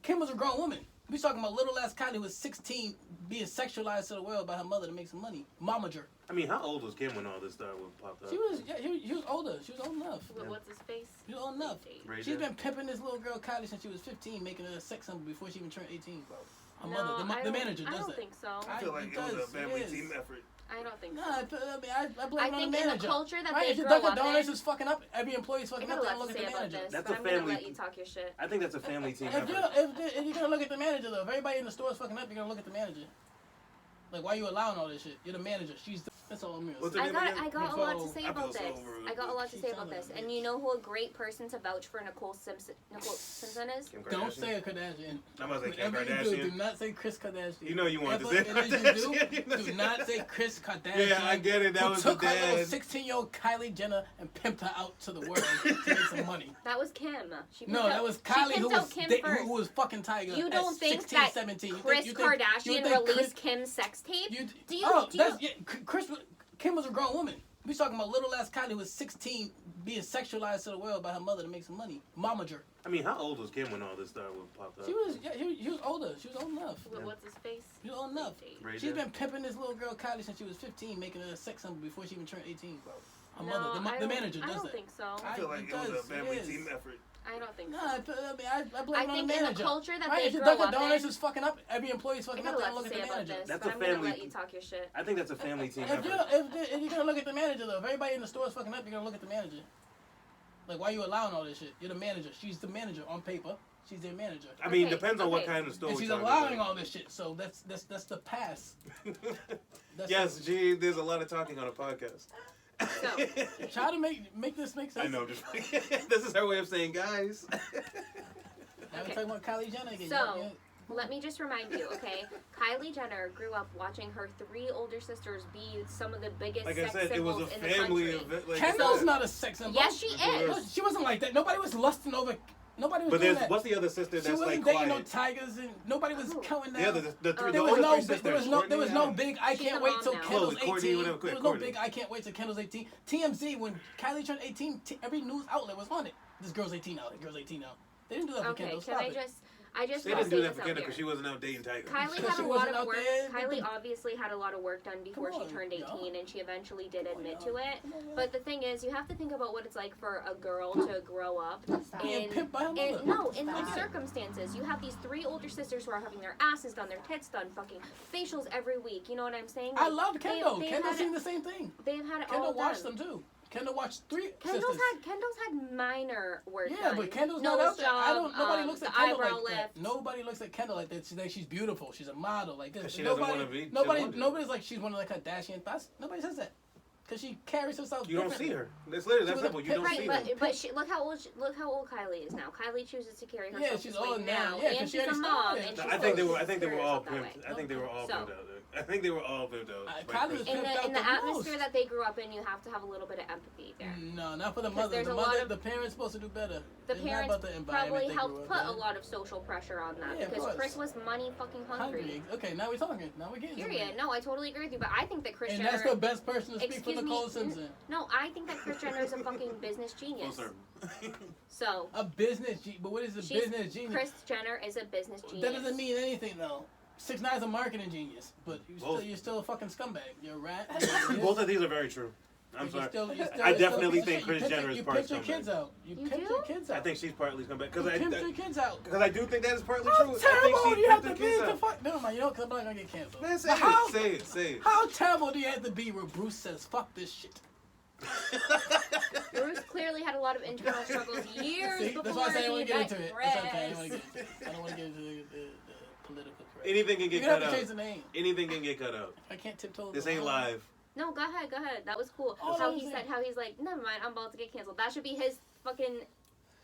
Kim was a grown woman. We talking about little ass Kylie who was 16 being sexualized to the world by her mother to make some money. Momager. I mean, how old was Kim when all this stuff popped up? She was older. She was old enough. What's his face? She was old enough. Ray She's J? been pimping this little girl Kylie since she was 15, making her a sex symbol before she even turned 18, bro. Her No, mother, the manager I does don't that. think so. I feel like it was a does, family it is. team effort. I don't think No, so. I blame I it on think the in manager. the culture that Right, they if your grow Dunkin' up Donuts in, is fucking up, every employee's I fucking got up, a then lot look to at say the about manager. this, That's but a I'm gonna family- let you talk your shit. I think that's a family team If effort. you're gonna look at the manager though, if everybody in the store is fucking up, you're gonna look at the manager. Like, why are you allowing all this shit? You're the manager. That's all I'm gonna What's say. her name again? I got a lot to say I about feel so this. rude. I got a lot to She say about sounded this. like a And you know who a great person to vouch for Nicole Simpson is? Kim Don't Kardashian? say a Kardashian. I'm about to say Kim Whatever you Kardashian. do not say Kris Kardashian. You know you wanted to Whatever say it is you Kardashian. do not say Kris Kardashian. Yeah, I get it. That who was the took her little dad. 16-year-old Kylie Jenner and pimped her out to the world to make some money. That was Kim. She No, pimped that out- was she Kylie pimped who out was Kim who first. was fucking Tiger. You at don't think 16, that 17. Kris Kardashian released Kim's sex tape? Kim was a grown woman. We talking about little ass Kylie who was 16 being sexualized to the world by her mother to make some money. Momager. I mean, how old was Kim when all this stuff popped up? She was older. She was old enough. What's his face? She was old enough. Ray She's J? been pimping this little girl Kylie since she was 15, making her a sex symbol before she even turned 18, bro. Her No, mother, the manager I does don't that. think so. I feel like It it was a does, family it is. team effort. I don't think No, so. I blame I it on think the in manager. the culture that Right? they If your grow Dunkin' up Donuts in, is fucking up, every employee's I fucking got up, a then lot look to at say the about manager. this, That's but a I'm gonna family- let you talk your shit. I think that's a family team If effort. you're gonna look at the manager though, if everybody in the store is fucking up, you're gonna look at the manager. Like, why are you allowing all this shit? You're the manager. She's the manager on paper. She's their manager. I mean, Okay, depends on what okay. kind of store And we're she's talking allowing about. all this shit. So that's the pass. That's Yes, gee, there's a lot of talking on a podcast. So try to make this make sense. I know. Just this is her way of saying, guys. Now we're talking about Kylie Jenner again. So, let me just remind you, okay? Kylie Jenner grew up watching her 3 older sisters be some of the biggest sex symbols in the country. Event. Like Kendall's not a sex symbol. Yes, she is. She wasn't like that. Nobody was lusting over. Nobody was doing that. What's the other sister that's she wasn't like dating quiet? No tigers and nobody was coming down. Yeah, the there older was three sisters. there was no big. I She's can't the wait mom till now. Kendall's Courtney, 18. whatever, There was no big. I can't wait till Kendall's 18. TMZ when Kylie turned 18, every news outlet was on it. This girl's 18 now. This girl's 18 now. They didn't do that for Okay, Kendall. can Stop I it. just They didn't do that for Kendall because she wasn't out dating Tiger. Kylie Because had she a lot wasn't of out work. there. Kylie obviously had a lot of work done before Come she on, turned 18, and she eventually did admit Come to on, it. Come on, But the thing is, you have to think about what it's like for a girl to grow up being pimped by her mother. in those circumstances. You have these 3 older sisters who are having their asses done, their tits done, fucking facials every week. You know what I'm saying? I love Kendall. they've Kendall's had seen the same thing. They've had it Kendall all watched done. them too. Kendall watched 3 Kendall's sisters. had minor work Yeah, done. but Kendall's Nose not out there. I job, don't. Nobody looks at the Kendall eyebrow like that. lift. Nobody looks at Kendall like that. She's like she's beautiful. She's a model like this. She doesn't Nobody. wanna be. She Nobody. doesn't want to. Nobody's like she's one of like Kardashian. Nobody says that because she carries herself. You don't differently. see her. It's literally that She was simple. a You don't Right, see her. but she, look how old Kylie is now. Kylie chooses to carry herself Yeah, she's this way old now, now. Yeah, 'cause and she she's a already mom, started. and she I think they were. I still think they were carries all herself that pimped. way. I think they were all So- pimped out there. I think they were all pimped out. by Kylie's Chris. In pimped out the the atmosphere most. that they grew up in, you have to have a little bit of empathy there. No, not for the Because mother. there's The a lot mother, of- the parents supposed to do better. The It's not parents about the environment probably they helped grew up put in. a lot of social pressure on that Yeah, of because course. Chris was money fucking hungry. Hungry. Okay, now we're talking. Now we're getting Period. somewhere. No, I totally agree with you, but I think that Kris And Jenner. that's the best person to speak for Excuse me, Nicole Simpson. No, I think that Kris Jenner is a fucking business Full genius. circle. So A business genius. But what is a she's- business genius? Kris Jenner is a business genius. That doesn't mean anything though. 6ix9ine's a marketing genius, but Both. you're still a fucking scumbag. You're a rat. Both of these are very true. I'm You're sorry. still- you're still- I you're still definitely a piece of think shit. Kris You Jenner is you part pimped your scumbag. kids out. You You pimped do? your kids out. I think she's partly scumbag You because pimped your kids out. I do think that is partly How true. I terrible think do she you have pimped to her be kids to out. fuck? Never mind. You know, because I'm not gonna get canceled. Man, say But how, it. Say it. how terrible do you have to be where Bruce says, "Fuck this shit"? Bruce clearly had a lot of internal struggles years See, before that's why I said I don't want he to get met into it. Chris. That's okay. I don't want to get into it. I don't want to get into the political correct. Anything can You get have cut to out. change the name. Anything can get cut out. I can't tiptoe. This ain't live. No, go ahead. That was cool. Oh, how that he was said, it. how he's like, never mind, I'm about to get canceled. That should be his fucking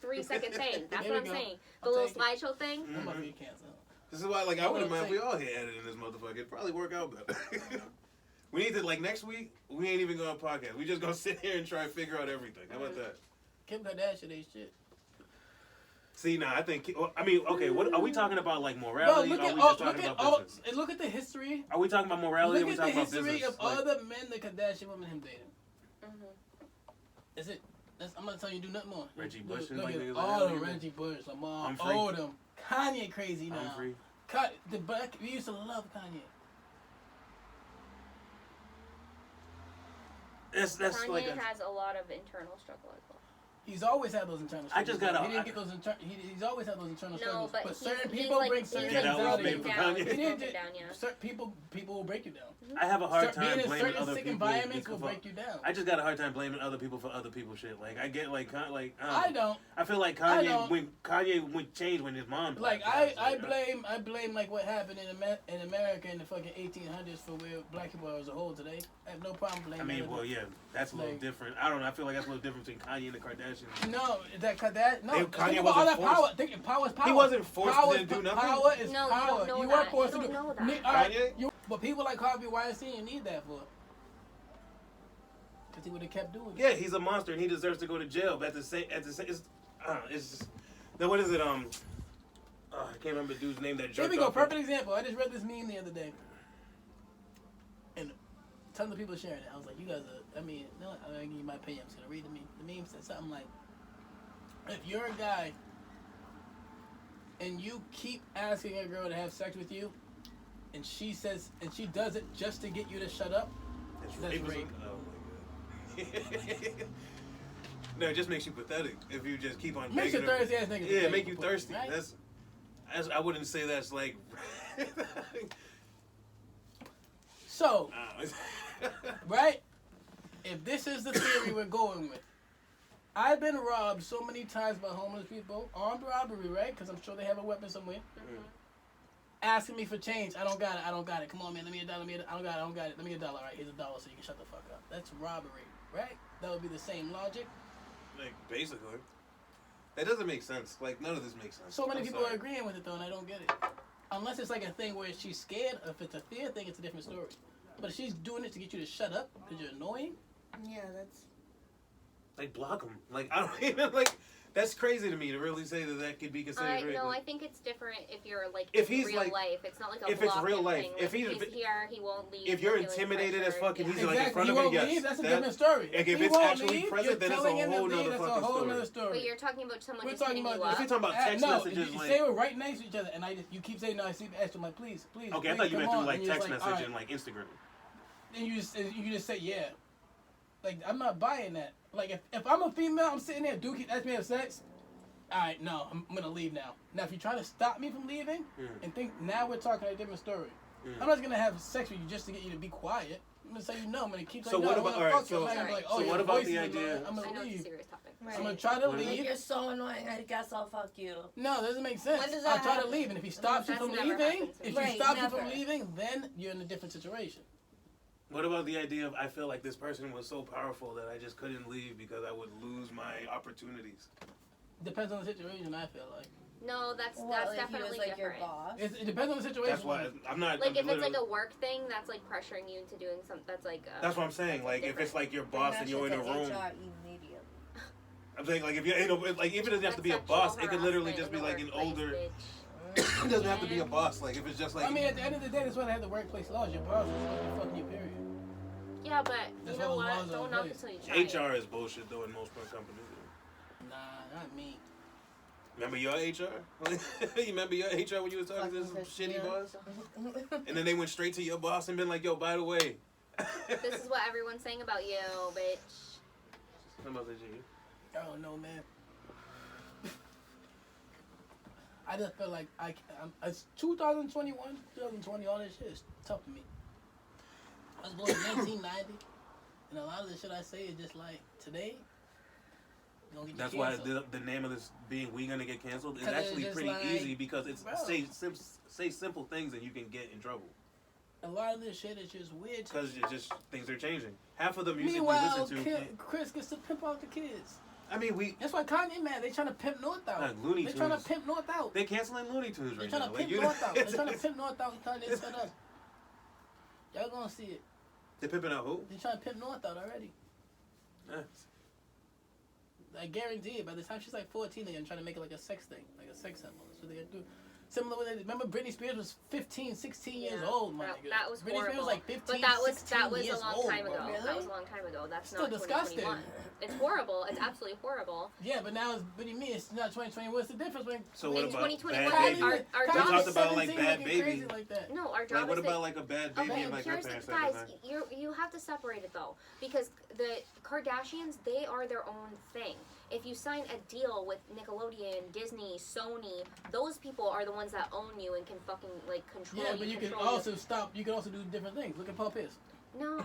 3-second thing. That's There what we I'm go. saying. The I'll little take it. slideshow thing. I'm about to get canceled. This is why, like, I What wouldn't I'm mind if we saying. all hit editing this motherfucker. It'd probably work out better. We need to, like, next week, we ain't even going to podcast. We just going to sit here and try and figure out everything. How about that? Kim Kardashian ain't shit. See, nah, I think, I mean, okay, what are we talking about, like, Bro, morality? look Or are at we all, just talking about business? and look at the history. Are we talking about morality or are Look we at the talking about history business? of all the men the Kardashian women him dating. Mm-hmm. Is it? I'm gonna tell you, do nothing more. Reggie Look- Bush and look like at niggas all like the that, even. Reggie Bush, Lamar, Humphrey. all of them. Kanye crazy now. Humphrey. We used to love Kanye. That's Kanye like a, has a lot of internal struggle as well. He's always had those internal I struggles. just gotta- He didn't get those he's always had those internal No, struggles. but But he's- certain he's people like- bring he's certain like Get things out was out of made you. for down. Kanye. He's He didn't broken ju- down, yeah. certain people will break you down. I have a hard Being time in blaming certain other sick people. environments will because- break you down. I just got a hard time blaming other people for other people's shit. Like I get like I don't. I feel like I Kanye don't. when Kanye went changed when his mom Like died. I blame like what happened in America in the fucking 1800s for where black people are as a whole today. I have no problem blaming. I mean, it. well, yeah, that's a little Like- different. I don't know. I feel like that's a little different between Kanye and the Kardashians. No, no. Kanye Think about all wasn't that power. forced. Power's power. He wasn't forced Power to is do nothing. Power is No, you power. don't know You that. weren't forced You to do. don't know that. All right, Kanye? but people like Harvey Weinstein, you need that for. Because he would have kept doing it. Yeah, he's a monster and he deserves to go to jail. But at the same, it's just, then what is it? I can't remember the dude's name that Here jerked we go. off. Perfect example. I just read this meme the other day, and tons of people are sharing it. I was like, you guys are. I mean, no, I'm gonna give you my opinion. I'm just gonna read the meme. The meme said something like, if you're a guy and you keep asking a girl to have sex with you, and she does it just to get you to shut up, that's rapism. rape. Oh my god. No, it just makes you pathetic if you just keep on. Makes you begging them. thirsty ass nigga. Yeah, make you thirsty. Right? That's I wouldn't say that's like. So, right? If this is the theory we're going with, I've been robbed so many times by homeless people, armed robbery, right? Because I'm sure they have a weapon somewhere. Mm-hmm. Asking me for change. I don't got it. Come on, man. Let me a dollar. I don't got it. Let me a dollar. All right, here's $1 so you can shut the fuck up. That's robbery, right? That would be the same logic. Like, basically. That doesn't make sense. Like, none of this makes sense. So many people are agreeing with it, though, and I don't get it. Unless it's like a thing where she's scared, or if it's a fear thing, it's a different story. But if she's doing it to get you to shut up because you're annoying... Yeah, that's... Like, block him. Like, I don't even, like... That's crazy to me to really say that could be considered. No, I think it's different if you're like if in he's real like, life. It's not like a if it's real life. thing. If he's here, he won't leave. If you're intimidated as fuck and he's like in front he of won't you, leave, that's a different story. Like, if he it's won't actually leave, present, then it's a whole nother fucking story. But you're talking about someone just talking hitting about, you up. If you're talking about text messages, you like, say we're right next to each other, and you keep saying, no, I see extra. I'm like, please. Okay, I thought you meant through like text message and like Instagram. And you just say, yeah. Like, I'm not buying that. Like, if I'm a female, I'm sitting there, dude keep asking me to have sex. Alright, no, I'm gonna leave now. Now, if you try to stop me from leaving and think now we're talking a different story, I'm not gonna have sex with you just to get you to be quiet. I'm gonna say no. I'm gonna keep saying no. So what about the idea? I'm gonna leave. It's a serious topic. I'm gonna try to leave. Like, you're so annoying. I guess I'll fuck you. No, that doesn't make sense. When does I'll that try to happen? leave, and if he stops you from leaving, then you're in a different situation. What about the idea of I feel like this person was so powerful that I just couldn't leave because I would lose my opportunities? Depends on the situation, I feel like. No, that's like definitely he was, like, different. your boss. It depends on the situation. That's why I'm not. Like, if it's like a work thing, that's like pressuring you into doing something. That's like. That's what I'm saying. Like, if it's like your boss and you're in a room. I'm saying, like, if you like, if it doesn't have to be a boss, it could literally just be like an older. It doesn't have to be a boss. Like, if it's just like. I mean, at the end of the day, that's why they have the workplace laws. Your boss is fucking you, period. Yeah, but you know what? Don't knock it till you try. HR is bullshit though in most companies. Nah, not me. Remember your HR? You remember your HR when you was talking to this shitty boss? And then they went straight to your boss and been like, yo, by the way. This is what everyone's saying about you, bitch. How about that, Jiggy? I don't know, man. I just feel like it's 2021, 2020, all this shit is tough to me. I was born in 1990, and a lot of the shit I say is just like, today, that's why the name of this being "We Gonna Get Canceled" is actually pretty easy because it's say simple things and you can get in trouble. A lot of this shit is just weird. Because things are changing. Half of the music Meanwhile, we listen to. Chris gets to pimp out the kids. I mean, that's why Kanye mad. They trying to pimp North out. Looney Tunes. They trying to pimp North out. They canceling Looney Tunes right now. They trying to pimp North out. They trying to pimp North out and Kanye set up. Y'all gonna see it. They pimping out who? They trying to pimp North out already. I guarantee it. By the time she's like 14, they're gonna try to make it like a sex thing, like a sex symbol. That's what they're gonna do. Similar with remember Britney Spears was 15, 16 years old. That was Britney horrible. Spears was like 15, but that was 16 a long years time old, ago. Really? That was a long time ago. That's still not disgusting. 2021. It's horrible. It's absolutely horrible. Yeah, but now what do you mean? It's not 2020. What's the difference? So what about 2021? Bad Baby? Our we job talked is about like Bad Baby. Like that. No, our job like, what is about like a Bad Baby and like her parents? Guys, you have to separate it though, because the Kardashians, they are their own thing. If you sign a deal with Nickelodeon, Disney, Sony, those people are the ones that own you and can fucking like control you. Yeah, but you can also stop. You can also do different things. Look at Paul Pierce. No,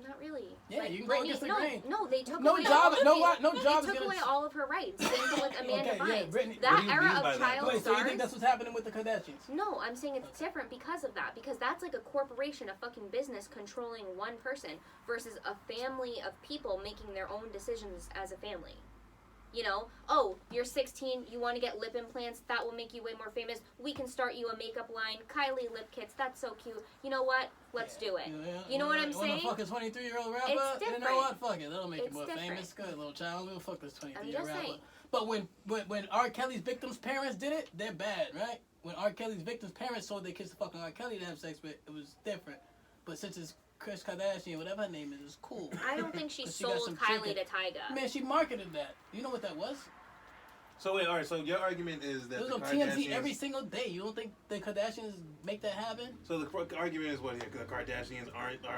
not really. Yeah, like, you can go against the grain. No, they took no away job. all They took away all of her rights. Same thing with Amanda Bynes. Brittany, that era of child stars. stars. So you think that's what's happening with the Kardashians? No, I'm saying it's different because of that. Because that's like a corporation, a fucking business controlling one person versus a family of people making their own decisions as a family. You know, oh, you're 16, you want to get lip implants, that will make you way more famous. We can start you a makeup line, Kylie lip kits, that's so cute. You know what? Let's do it. You know what I'm saying? You want to fuck a 23-year-old rapper? It's different. You know what? Fuck it. That'll make you more different. famous. Good little child. We'll fuck this 23-year-old rapper. Saying. But when R. Kelly's victims' parents did it, they're bad, right? When R. Kelly's victims' parents told their kids to fucking R. Kelly to have sex with, it was different. But since it's Kris Kardashian, whatever her name is cool. I don't think she sold Kylie to Tyga. Man, she marketed that. You know what that was? So wait, all right. So your argument is that it was on TMZ every single day. You don't think the Kardashians make that happen? So the argument is what? The Kardashians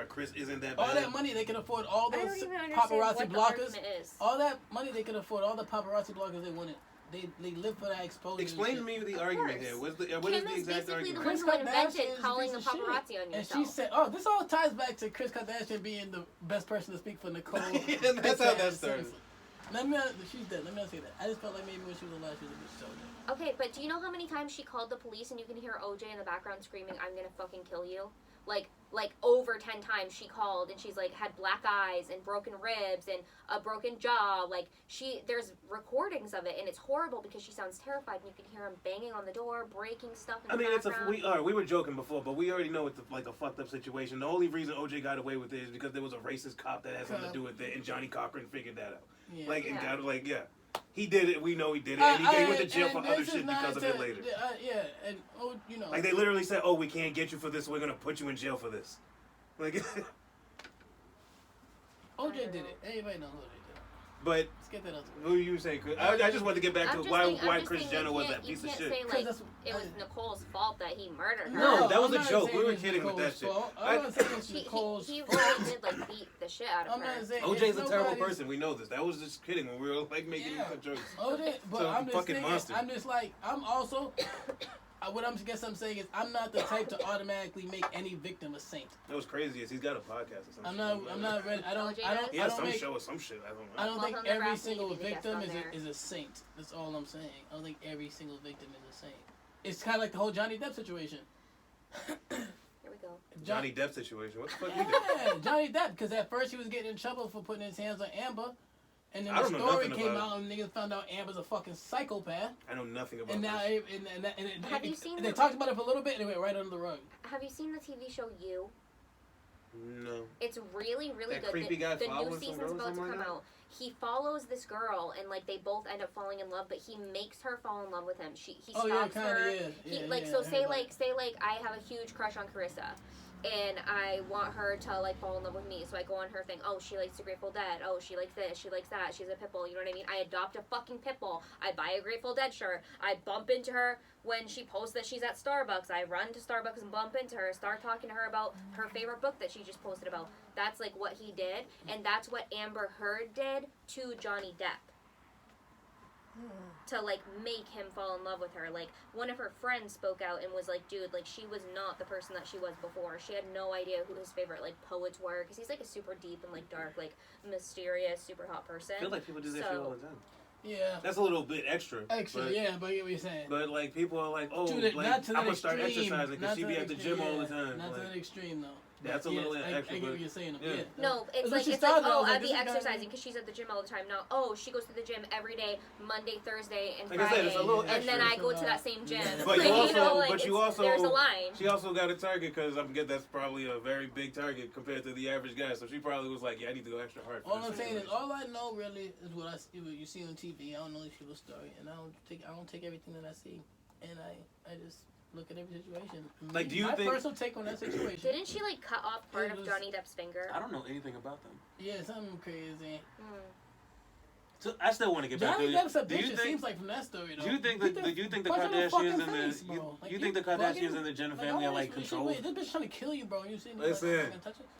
Kris isn't that bad. All that money they can afford, all those paparazzi blockers. All that money they can afford, all the paparazzi blockers they wanted. They live for that exposure. Explain to me the argument here. What is the exact argument? Kris Kardashian invented calling the paparazzi on yourself. And she said, "Oh, this all ties back to Kris Kardashian being the best person to speak for Nicole." Yeah, that's how that started. She's dead. Let me not say that. I just felt like maybe when she was alive, she was a bitch. So dead. Okay, but do you know how many times she called the police and you can hear OJ in the background screaming, "I'm gonna fucking kill you"? like over 10 times she called and she's like had black eyes and broken ribs and a broken jaw. Like there's recordings of it and it's horrible because she sounds terrified and you can hear him banging on the door, breaking stuff in the background. We were joking before, but we already know it's like a fucked up situation. The only reason OJ got away with it is because there was a racist cop that had something to do with it, and Johnny Cochran figured that out. Yeah. He did it. We know he did it, and he went to jail for other shit because of it later. Like they literally said, "Oh, we can't get you for this. We're gonna put you in jail for this." Like OJ did it. Everybody knows OJ did it. But let's get that out. Who you saying, Chris? I just wanted to get back to why Kris Jenner was that piece of shit. You can't say like it was Nicole's fault that he murdered her. No, that was a joke. We were kidding with that shit. I'm not saying it's Nicole's he fault. really did like beat the shit out of her. OJ's a terrible person. We know this. That was just kidding when we were like making jokes. OJ, but so I'm just fucking thinking, monster. I'm just like I'm also. What I'm saying is I'm not the type to automatically make any victim a saint. That was crazy. He's got a podcast or something. I'm not ready. He has some show or some shit. I don't know. I don't think every single victim is a saint. That's all I'm saying. I don't think every single victim is a saint. It's kind of like the whole Johnny Depp situation. Here we go. Johnny Depp situation. What the fuck you did? Johnny Depp, because at first he was getting in trouble for putting his hands on Amber. And then the story came out and niggas found out Amber's a fucking psychopath. I know nothing about and now, this. Have you seen they talked about it for a little bit and it went right under the rug. Have you seen the TV show You? No. It's really, really good. Creepy guy the new season's about to come out. He follows this girl and like they both end up falling in love, but he makes her fall in love with him. He stops her. Say I have a huge crush on Carissa. And I want her to like fall in love with me, so I go on her thing. Oh, she likes the Grateful Dead. Oh, she likes this. She likes that. She's a pit bull. You know what I mean? I adopt a fucking pit bull. I buy a Grateful Dead shirt. I bump into her when she posts that she's at Starbucks. I run to Starbucks and bump into her. Start talking to her about her favorite book that she just posted about. That's like what he did, and that's what Amber Heard did to Johnny Depp. To like make him fall in love with her. Like one of her friends spoke out and was like, dude, like she was not the person that she was before. She had no idea who his favorite like poets were, because he's like a super deep and like dark, like mysterious, super hot person. I feel like people do that shit all the time. Yeah. That's a little bit extra. But I get what you're saying. But like people are like, oh, like I'm gonna start exercising because she be at the gym all the time. Not to that extreme though. That's a little extra. I get what you're saying. Yeah. No, it's like I'd be exercising because she's at the gym all the time. Now, she goes to the gym every day, Monday, Thursday, and Friday. I said, it's a little extra. And then I go to that same gym. But you also, there's a line. She also got a target because I'm getting that's probably a very big target compared to the average guy. So she probably was like, yeah, I need to go extra hard. All I'm saying is, all I know really is what you see on TV. I don't know these people's story, and I don't take everything that I see, and I just look at every situation. Like, do you think? My personal take on that situation. Didn't she like cut off part of Johnny Depp's finger? I don't know anything about them. Yeah, something crazy. So I still want to get back to Johnny Depp's a bitch. It seems like from that story though. Do you think the Kardashians and the Kardashians and the Jenner family are like controlled? This bitch trying to kill you, bro. You see me? Listen.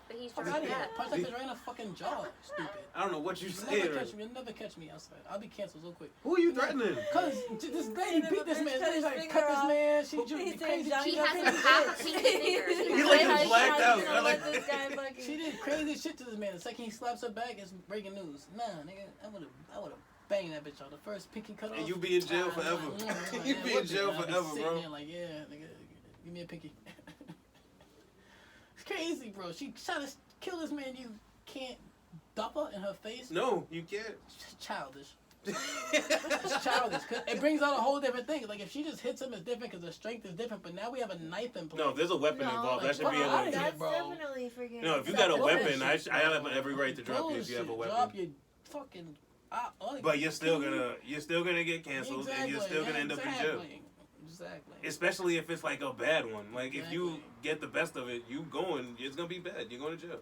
But he's punch that bitch right in the fucking jaw. Stupid. I don't know what you said. You'll never catch me outside. I'll be canceled so quick. Who are you threatening? Cause this lady beat this man. She's like, cut this man. She crazy. She has half pinky fingers. He's like blacked out. She did crazy shit to this man. The second he slaps her back, it's breaking news. Nah, nigga, I would've banged that bitch off. The first pinky cut off. And you be in jail forever. You be in jail forever, bro. Like, yeah, nigga, give me a pinky. It's crazy, bro. She tried to kill this man. You can't dump her in her face. No, you can't. It's childish. It's childish. Cause it brings out a whole different thing. Like if she just hits him, it's different because the strength is different. But now we have a knife in play. No, if there's a weapon involved. That should be able to. That's definitely freaking. No, if you got a weapon, I have every right to drop you if you have a weapon. Drop your fucking. But you're still gonna get canceled, and you're still gonna end up in jail. Exactly. Especially if it's like a bad one. Like if you get the best of it, it's gonna be bad. You're going to jail.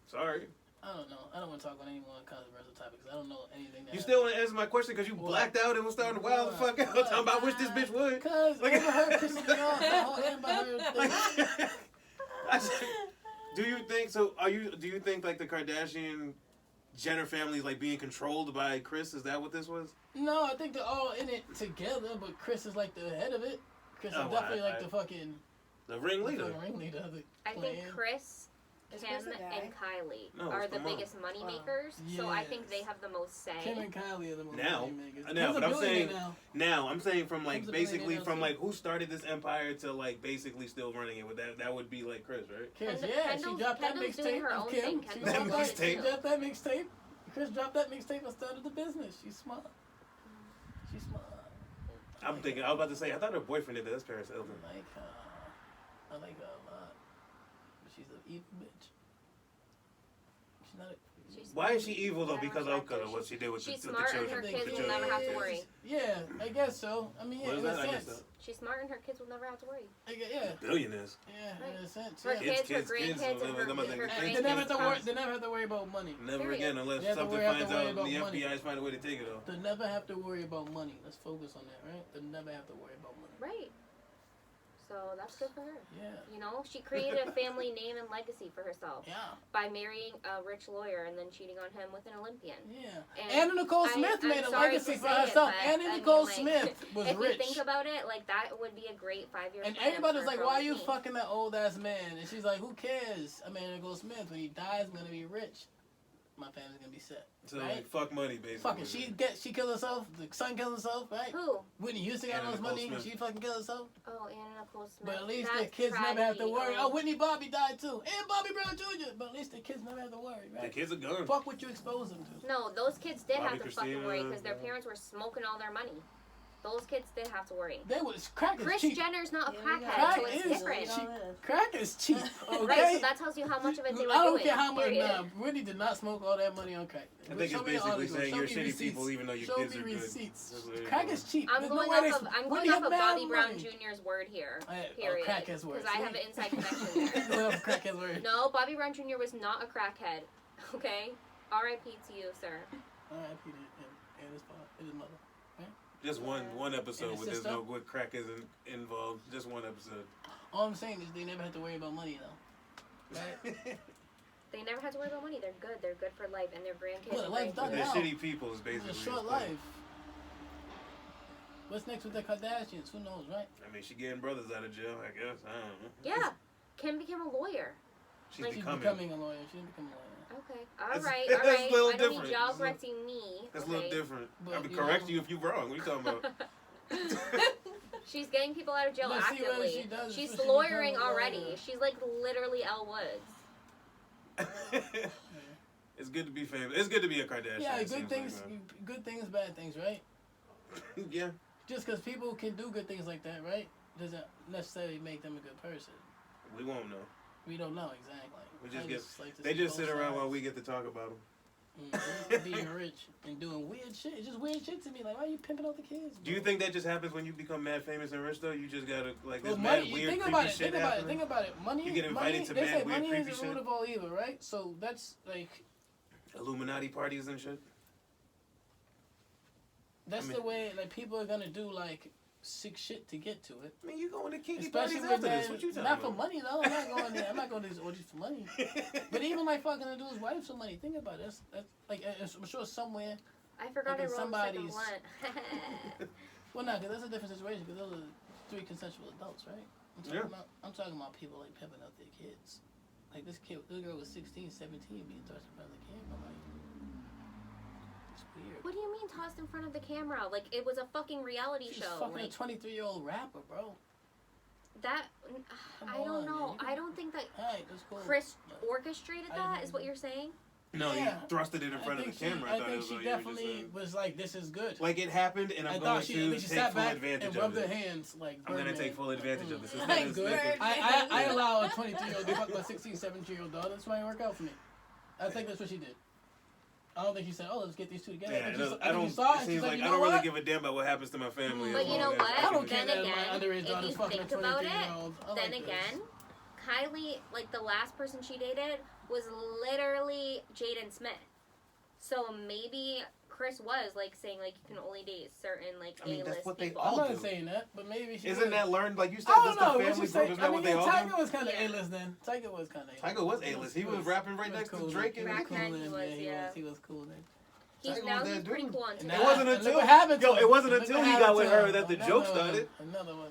Sorry. I don't know. I don't want to talk on any more controversial topics. I don't know anything. You still want to answer my question because you blacked out and was starting to wild the fuck out. Talking about I wish this bitch would. Because Amber Heard pissed me off. The whole Amber Heard thing. Do you think so? Do you think like the Kardashian Jenner family is like being controlled by Kris? Is that what this was? No, I think they're all in it together, but Kris is like the head of it. Kris is definitely like the fucking the ringleader. I think Kris Kim and Kylie are the biggest money makers, so I think they have the most say. Kim and Kylie are the most money makers. Now, but I'm saying from like basically from like who started this empire to like basically still running it with that would be like Chris, right? Chris, she dropped that mixtape of Kim. She dropped that mixtape. Chris dropped that mixtape and started the business. She's smart. She's smart. I'm thinking. I was about to say. I thought her boyfriend did that. That's Paris Hilton. I like her a lot. But she's an evil bitch. She's not a... Why is she evil though? Because of what she did with the children. She's smart and her kids will never have to worry. Yeah, I guess so. I mean, yeah, in a sense. She's smart and her kids will never have to worry. Yeah. Billionaires. Yeah, in a sense. Her kids, her grandkids, and her they never have to worry about money. Never again, unless something finds out the FBI's find a way to take it off. They never have to worry about money. Let's focus on that, right? They never have to worry about money. Right. So that's good for her. Yeah. You know, she created a family name and legacy for herself. Yeah. By marrying a rich lawyer and then cheating on him with an Olympian. Yeah. And Nicole Smith made a legacy for herself. And Nicole Smith was if rich. If you think about it, like that would be a great 5-year plan. And everybody's like, why are you fucking that old ass man? And she's like, who cares? I mean, Nicole Smith, when he dies, I'm gonna be rich. My family's gonna be set. So right? like, fuck money, basically. Fucking, she killed herself. The son killed himself, right? Who? Whitney Houston got all this money. Smith. She fucking killed herself. Oh, Anna Nicole Smith. But at least the kids never have to worry. Oh, Whitney Bobby died too, and Bobby Brown Jr. But at least the kids never have to worry, right? The kids are gone. Fuck what you expose them to. No, those kids did have to fucking worry because their parents were smoking all their money. Those kids did have to worry. They was crack is Kris cheap. Jenner's not a crackhead, so it's different. Crack is cheap. Okay. Right, so that tells you how much of it they were doing. I don't care how much. Nah, Whitney did not smoke all that money on crack. I think it's basically saying you're shitty people, even though your kids are good. Receipts. Crack is cheap. I'm going off of Bobby Brown Jr.'s word here. Period. Crackhead's word. Because I have an inside connection there. Crackhead's word. No, Bobby Brown Jr. was not a crackhead. Okay, R.I.P. to you, sir. R.I.P. to his mother. Just one episode where there's no crack isn't involved. Just one episode. All I'm saying is they never had to worry about money though. Right? They never had to worry about money. They're good. They're good for life and their grandkids. Well, life's done they're now. shitty people is basically. It's a short life. What's next with the Kardashians? Who knows, right? I mean, she getting brothers out of jail, I guess. I don't know. Yeah. Kim became a lawyer. She's becoming a lawyer. She's becoming a lawyer. Okay. All right. I don't need y'all correcting me. That's a little different. I would correct you if you're wrong. What are you talking about? She's getting people out of jail actively. She's lawyering already. She's like literally Elle Woods. It's good to be famous. It's good to be a Kardashian. Yeah, good things, bad things, right? Yeah. Just because people can do good things like that, right, doesn't necessarily make them a good person. We won't know. We don't know exactly. We they just sit around while we get to talk about them. Being rich and doing weird shit. It's just weird shit to me. Like, why are you pimping out the kids, bro? Do you think that just happens when you become mad famous and rich, though? You just gotta, like, this mad weird, think creepy about it, shit think about it. Money, you get invited to they mad, say weird, money creepy is the root shit? of all evil, right? So that's, like... Illuminati parties and shit? That's the way, like, people are gonna do, like... sick shit to get to it. I mean, you going to kinky parties after this. What you talking about? Not for money, though. I'm not going there. I'm not going to these orgies for money. But even, like, fucking to do his wife for money. Think about it. That's like, I'm sure somewhere... I forgot I rolled somebody's... Well, no, because that's a different situation, because those are 3 consensual adults, right? I'm talking about people, like, pimping out their kids. Like, this girl was 16, 17, being touched in front of the camera, like... Weird. What do you mean tossed in front of the camera? Like, it was a fucking reality show. Fucking like, a 23-year-old rapper, bro. That, I don't know. I don't think that cool. Chris orchestrated that, is what you're saying? No, he thrusted it in front of the camera. I think she definitely was like, this is good. Like, it happened, and I'm going to take full advantage of it. Rubbed her hands, like, I'm going to take full advantage of this. That's good. I allow a 23-year-old to fuck my 16, 17-year-old daughter. That's why it work out for me. I think that's what she did. I don't think she said, "Oh, let's get these two together." Yeah, I don't. It seems like I don't really give a damn about what happens to my family. But you know what? I don't care then that again, my underage daughter's fucking a 23-year-old. Then again, Kylie, like the last person she dated was literally Jaden Smith. So maybe Chris was like saying like you can only date certain like A-list that's what people. they all I'm do. not saying that, but maybe she isn't that learned like you said? I don't know. The family group, isn't that what they all Tiger do? was kind of A-list then. Tiger was kind of. Tiger was A-list. He was rapping right next to Drake and back then he was cool then. He's pretty cool on TikTok. It wasn't until he got with her that the joke started. Another one.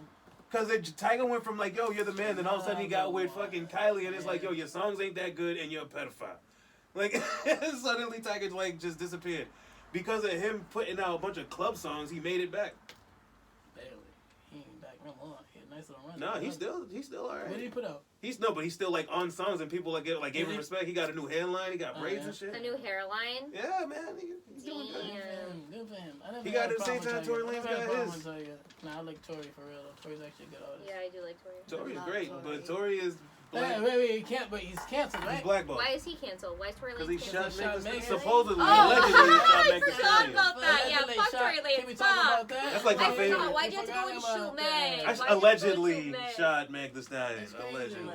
Because Tiger went from like, yo, you're the man, then all of a sudden he got with fucking Kylie, and it's like, yo, your songs ain't that good, and you're a pedophile. Like, suddenly Tiger like just disappeared. Because of him putting out a bunch of club songs, he made it back. Barely. He ain't back no more. He had a nice little run. No, he's still alright. What did he put out? But he's still like on songs, and people like gave him respect. He got a new hairline, he got braids and shit. A new hairline. Yeah, man. He's doing good. Good for him. He got it at the same time Tory Lanez got his. Nah, I like Tory for real. Tory's actually a good artist. Yeah, I do like Tory. Tory's great, but Tory is black. Wait, he can't. But he's canceled, right? He's blackballed. Why is he canceled? Why is Tory Lanez Because he canceled? shot Meg. Megan. Supposedly, I allegedly, shot Meg Thee forgot Stallion. about that. Yeah, Allegedly fuck shot- Tory Can we Lanez. talk about Fuck. that? That's like my favorite. Why'd you have to go and shoot Meg? I allegedly shot Meg Thee Stallion. It's crazy. Allegedly.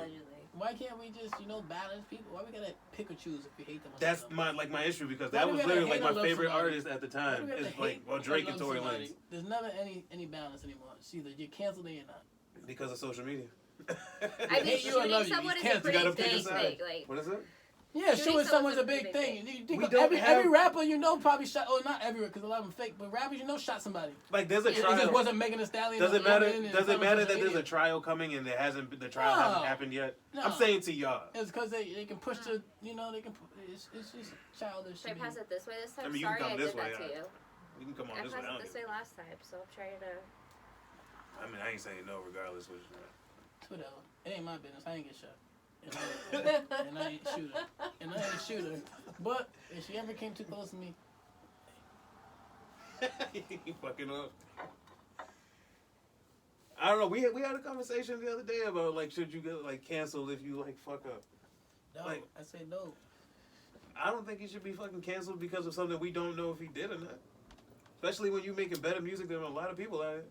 Why can't we just, balance people? Why we gotta pick or choose if we hate them? Or That's something? my issue because Why that do was we gotta literally like hate or my love favorite somebody? artist at the Why time. do we have It's to like hate well or Drake and love Tory somebody? Lanez There's never any balance anymore. It's either you're canceled or you're not. because of social media. I mean, hate you or shooting love you. someone You is a can't- you pretty gotta pick a big side. thing. Like, What is it? Yeah, Shooting shooting someone's a someone's big thing. You think We of don't every have- rapper probably shot, not everywhere because a lot of them fake, but rappers shot somebody. Like there's a It just trial. wasn't Megan Thee Stallion. Does it or matter? Eminem and Does it some matter social that there's a media. trial coming and the trial No. hasn't happened yet? No. I'm saying to y'all. It's because they can push the, they can. It's just childish. should I pass it this way this time? I mean, you can Sorry come I this did way, that to you. You can come on I this way. passed I it don't this give way last time, so I'm trying to. I mean, I ain't saying no regardless. Which Whatever. It ain't my business. I ain't get shot. And I ain't a shooter. But if she ever came too close to me, you fucking up. I don't know. We had a conversation the other day about like should you get like canceled if you like fuck up. no. Like- I say no. I don't think he should be fucking canceled because of something we don't know if he did or not. Especially when you making better music than a lot of people out here.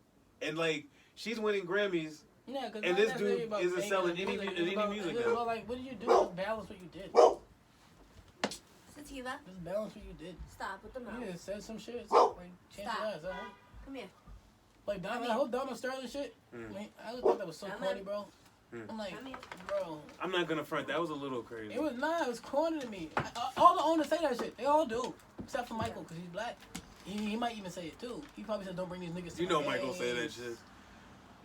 And like she's winning Grammys. Yeah, because And this dude isn't selling any music It's now. about, like, what did you do? Just balance what you did. Sativa, Just balance what you did. stop with the mouth. You just said some shit. So, like, change Stop. your eyes, huh? Come here. Like, that whole Donald Sterling shit. I just thought that was so Come corny, on. bro. I'm like, Come here. bro. I'm not gonna front. That was a little crazy. It was corny to me. All the owners say that shit. They all do. Except for Michael, because he's black. He might even say it, too. He probably said, don't bring these niggas to You my know Michael games. say that shit.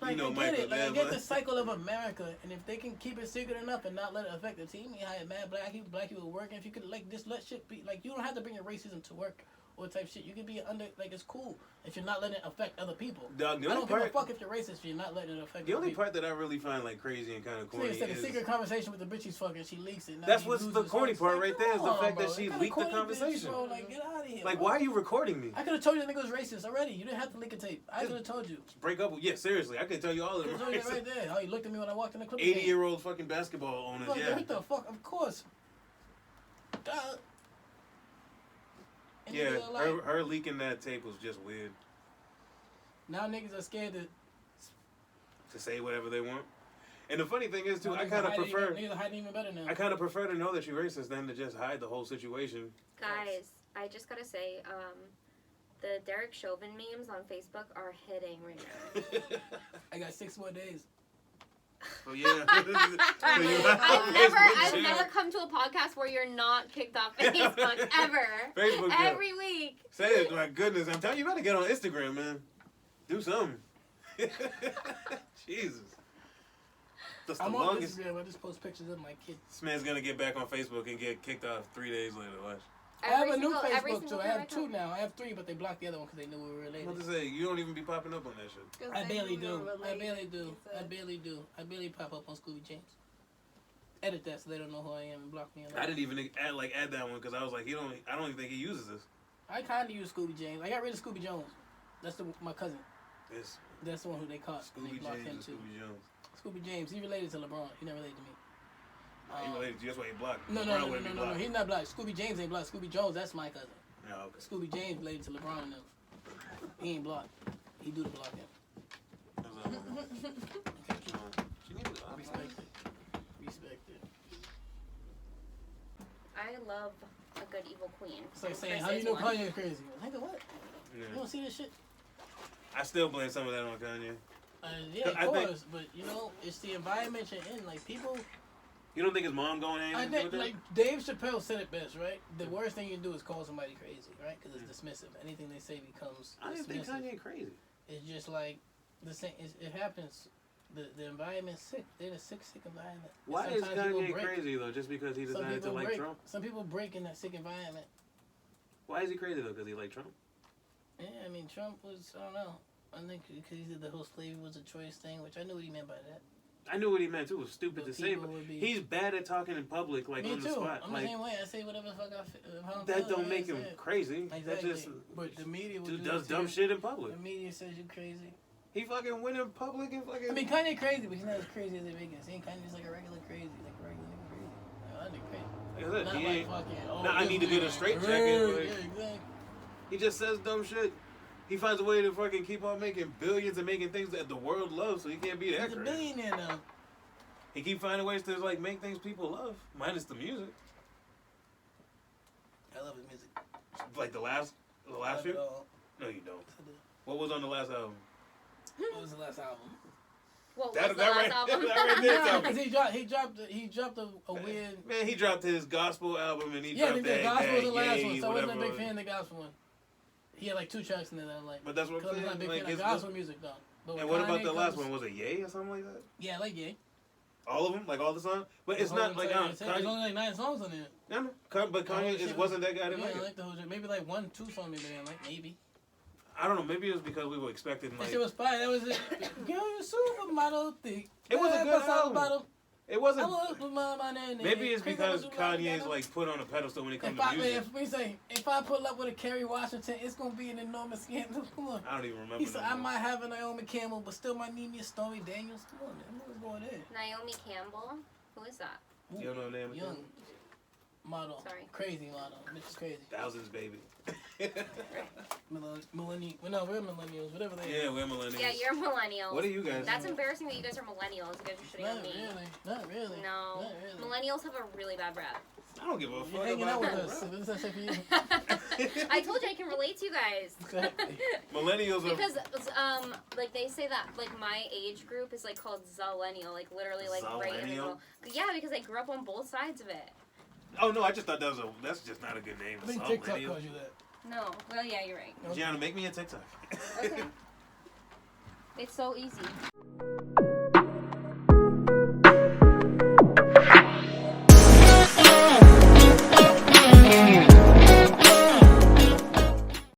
Like, You know I get Michael, it. Like, I yeah, get but- the cycle of America, and if they can keep it secret enough and not let it affect the team, you hire mad black people working. If you could, like, just let shit be, like, you don't have to bring your racism to work or type shit. You can be under, like, it's cool if you're not letting it affect other people. Dog, I don't give a fuck if you're racist if you're not letting it affect The other only people. part that I really find like crazy and kind of corny This nigga said a is secret conversation with the bitch he's fucking, she leaks it. Now that's he what's loses the his corny fucking- part like, right there is the come on, fact that bro. she What kind of leaked the corny bitch, conversation. bro? Like, get out of here. like bro. why are you recording me? I could have told you the nigga was racist already. You didn't have to leak a tape. I could have told you. Break up? Yeah, seriously, I could tell you all of I them. could have told you that right there. How he looked at me when I walked in the club. 80-year-old fucking basketball owners. Like, Yeah. what the fuck? Of course. Duh. And Yeah, niggas are like, her leaking that tape was just weird. now niggas are scared To say whatever they want. And the funny thing is too, I niggas kind are of hiding prefer. Niggas are hiding even better now. I kind of prefer to know that you're racist than to just hide the whole situation. Guys, I just gotta say, the Derek Chauvin memes on Facebook are hitting right now. I got 6 more days. Oh yeah. So you have I've Facebook never jail. come to a podcast where you're not kicked off Facebook ever. Facebook jail. Every week. Say it, my goodness. I'm telling you, you better get on Instagram, man. Do something. Jesus. That's the I'm on longest. Instagram. I just post pictures of my kid. This man's gonna get back on Facebook and get kicked off 3 days later. Watch. I have a new every Facebook too. single I have time 2 now. I have 3, but they blocked the other one because they knew we were related. What to say? You don't even be popping up on that shit. I barely do. I barely do. I barely do. I barely pop up on Scooby James. Edit that so they don't know who I am and block me. I didn't even add that one because I was like, I don't even think he uses this. I kind of use Scooby James. I got rid of Scooby Jones. That's my cousin. It's That's the one who they caught. and Scooby they blocked James him and too. Scooby Jones. Scooby James. He related to LeBron. He not related to me. He related to you. That's why he blocked. No. LeBron wouldn't be blocked. He's not black. Scooby James ain't black. Scooby Jones, that's my cousin. No, okay. Scooby James related to LeBron and them. He ain't blocked. He do the block him. That's all. She needs to Respect it. Respect it. I love a good evil queen. It's like saying, Chris how you is know one. Kanye is crazy? Nigga, what? You Yeah. don't see this shit? I still blame some of that on Kanye. Yeah, I of think- course. But, it's the environment you're in. Like, people... You don't think his mom going I anything to do think, with like, that? Dave Chappelle said it best, right? The worst thing you can do is call somebody crazy, right? Because it's dismissive. Anything they say becomes I didn't think dismissive. Kanye crazy. It's just like the same. It happens The environment's sick. They're in a sick environment. Why is Kanye crazy though? Just because he decided to like Trump? Some people break in that sick environment. Why is he crazy though? Because he liked Trump? Yeah, I mean Trump was, I don't know. I think because he did the whole slavery was a choice thing, which I knew what he meant by that. I knew what he meant too. It was stupid to say, but he's bad at talking in public, like on the spot. I'm the same way. I say whatever the fuck I feel. That don't make him crazy. Exactly. That just but the media does dumb shit in public. The media says you're crazy. He fucking went in public and fucking. I mean, Kanye crazy, but he's not as crazy as they make it. Ain't Kanye's like a regular crazy, like a regular nigga crazy. Like, that nigga crazy. Like I said, not he like ain't. fucking. Now I need to get a straight jacket. Like, yeah, exactly. He just says dumb shit. He finds a way to fucking keep on making billions and making things that the world loves, so he can't be that crazy. He's a billionaire now. He keep finding ways to like make things people love, minus the music. I love his music. Like the last few? No, you don't. What was on the last album? What was the last album? What was the last album? Because he dropped a weird. Man, he dropped his gospel album and he dropped the gospel was the last one, so I wasn't a big was. fan of the gospel one. He had like 2 tracks in there that I like. But that's what I'm saying. I'm not a big fan of gospel music though. But and what about the last one? Was it Yay or something like that? Yeah, I like Yay. All of them, like all the songs, but it's not like there's only like 9 songs on there. No, but Kanye wasn't that guy. I like the whole maybe like 1, 2 songs maybe I like maybe. I don't know. Maybe it was because we were expecting like. That shit was fire. That was it. Girl, you supermodel thick. It was a good album. It wasn't. My maybe it's because Kanye's like put on a pedestal when it comes to music. If I pull up with a Kerry Washington, it's gonna be an enormous scandal. Come on. I don't even remember. He said I might have a Naomi Campbell, but still might need me a Stormy Daniels. Come on, man. What's going there? Naomi Campbell. Who is that? You don't know the name of young model. Sorry. Crazy model. Bitch is crazy. Thousands, baby. Millennial. Well, no, we're millennials. Whatever they are. Yeah, we're millennials. Yeah, you're millennials. What are you guys? That's embarrassing that you guys are millennials. You guys are shitting on me. Not really. No. Not really. Millennials have a really bad rap. I don't give a fuck. You're hanging out with us. What does that say for you? I told you I can relate to you guys. Exactly. Millennials are... Because, like, they say that, like, my age group is, like, called Zillennial. Like, literally, like, right in the middle. Yeah, because I grew up on both sides of it. Oh, no, I just thought that's just not a good name. I think TikTok calls you that. No. Well, yeah, you're right. Gianna, make me a TikTok. Okay. It's so easy.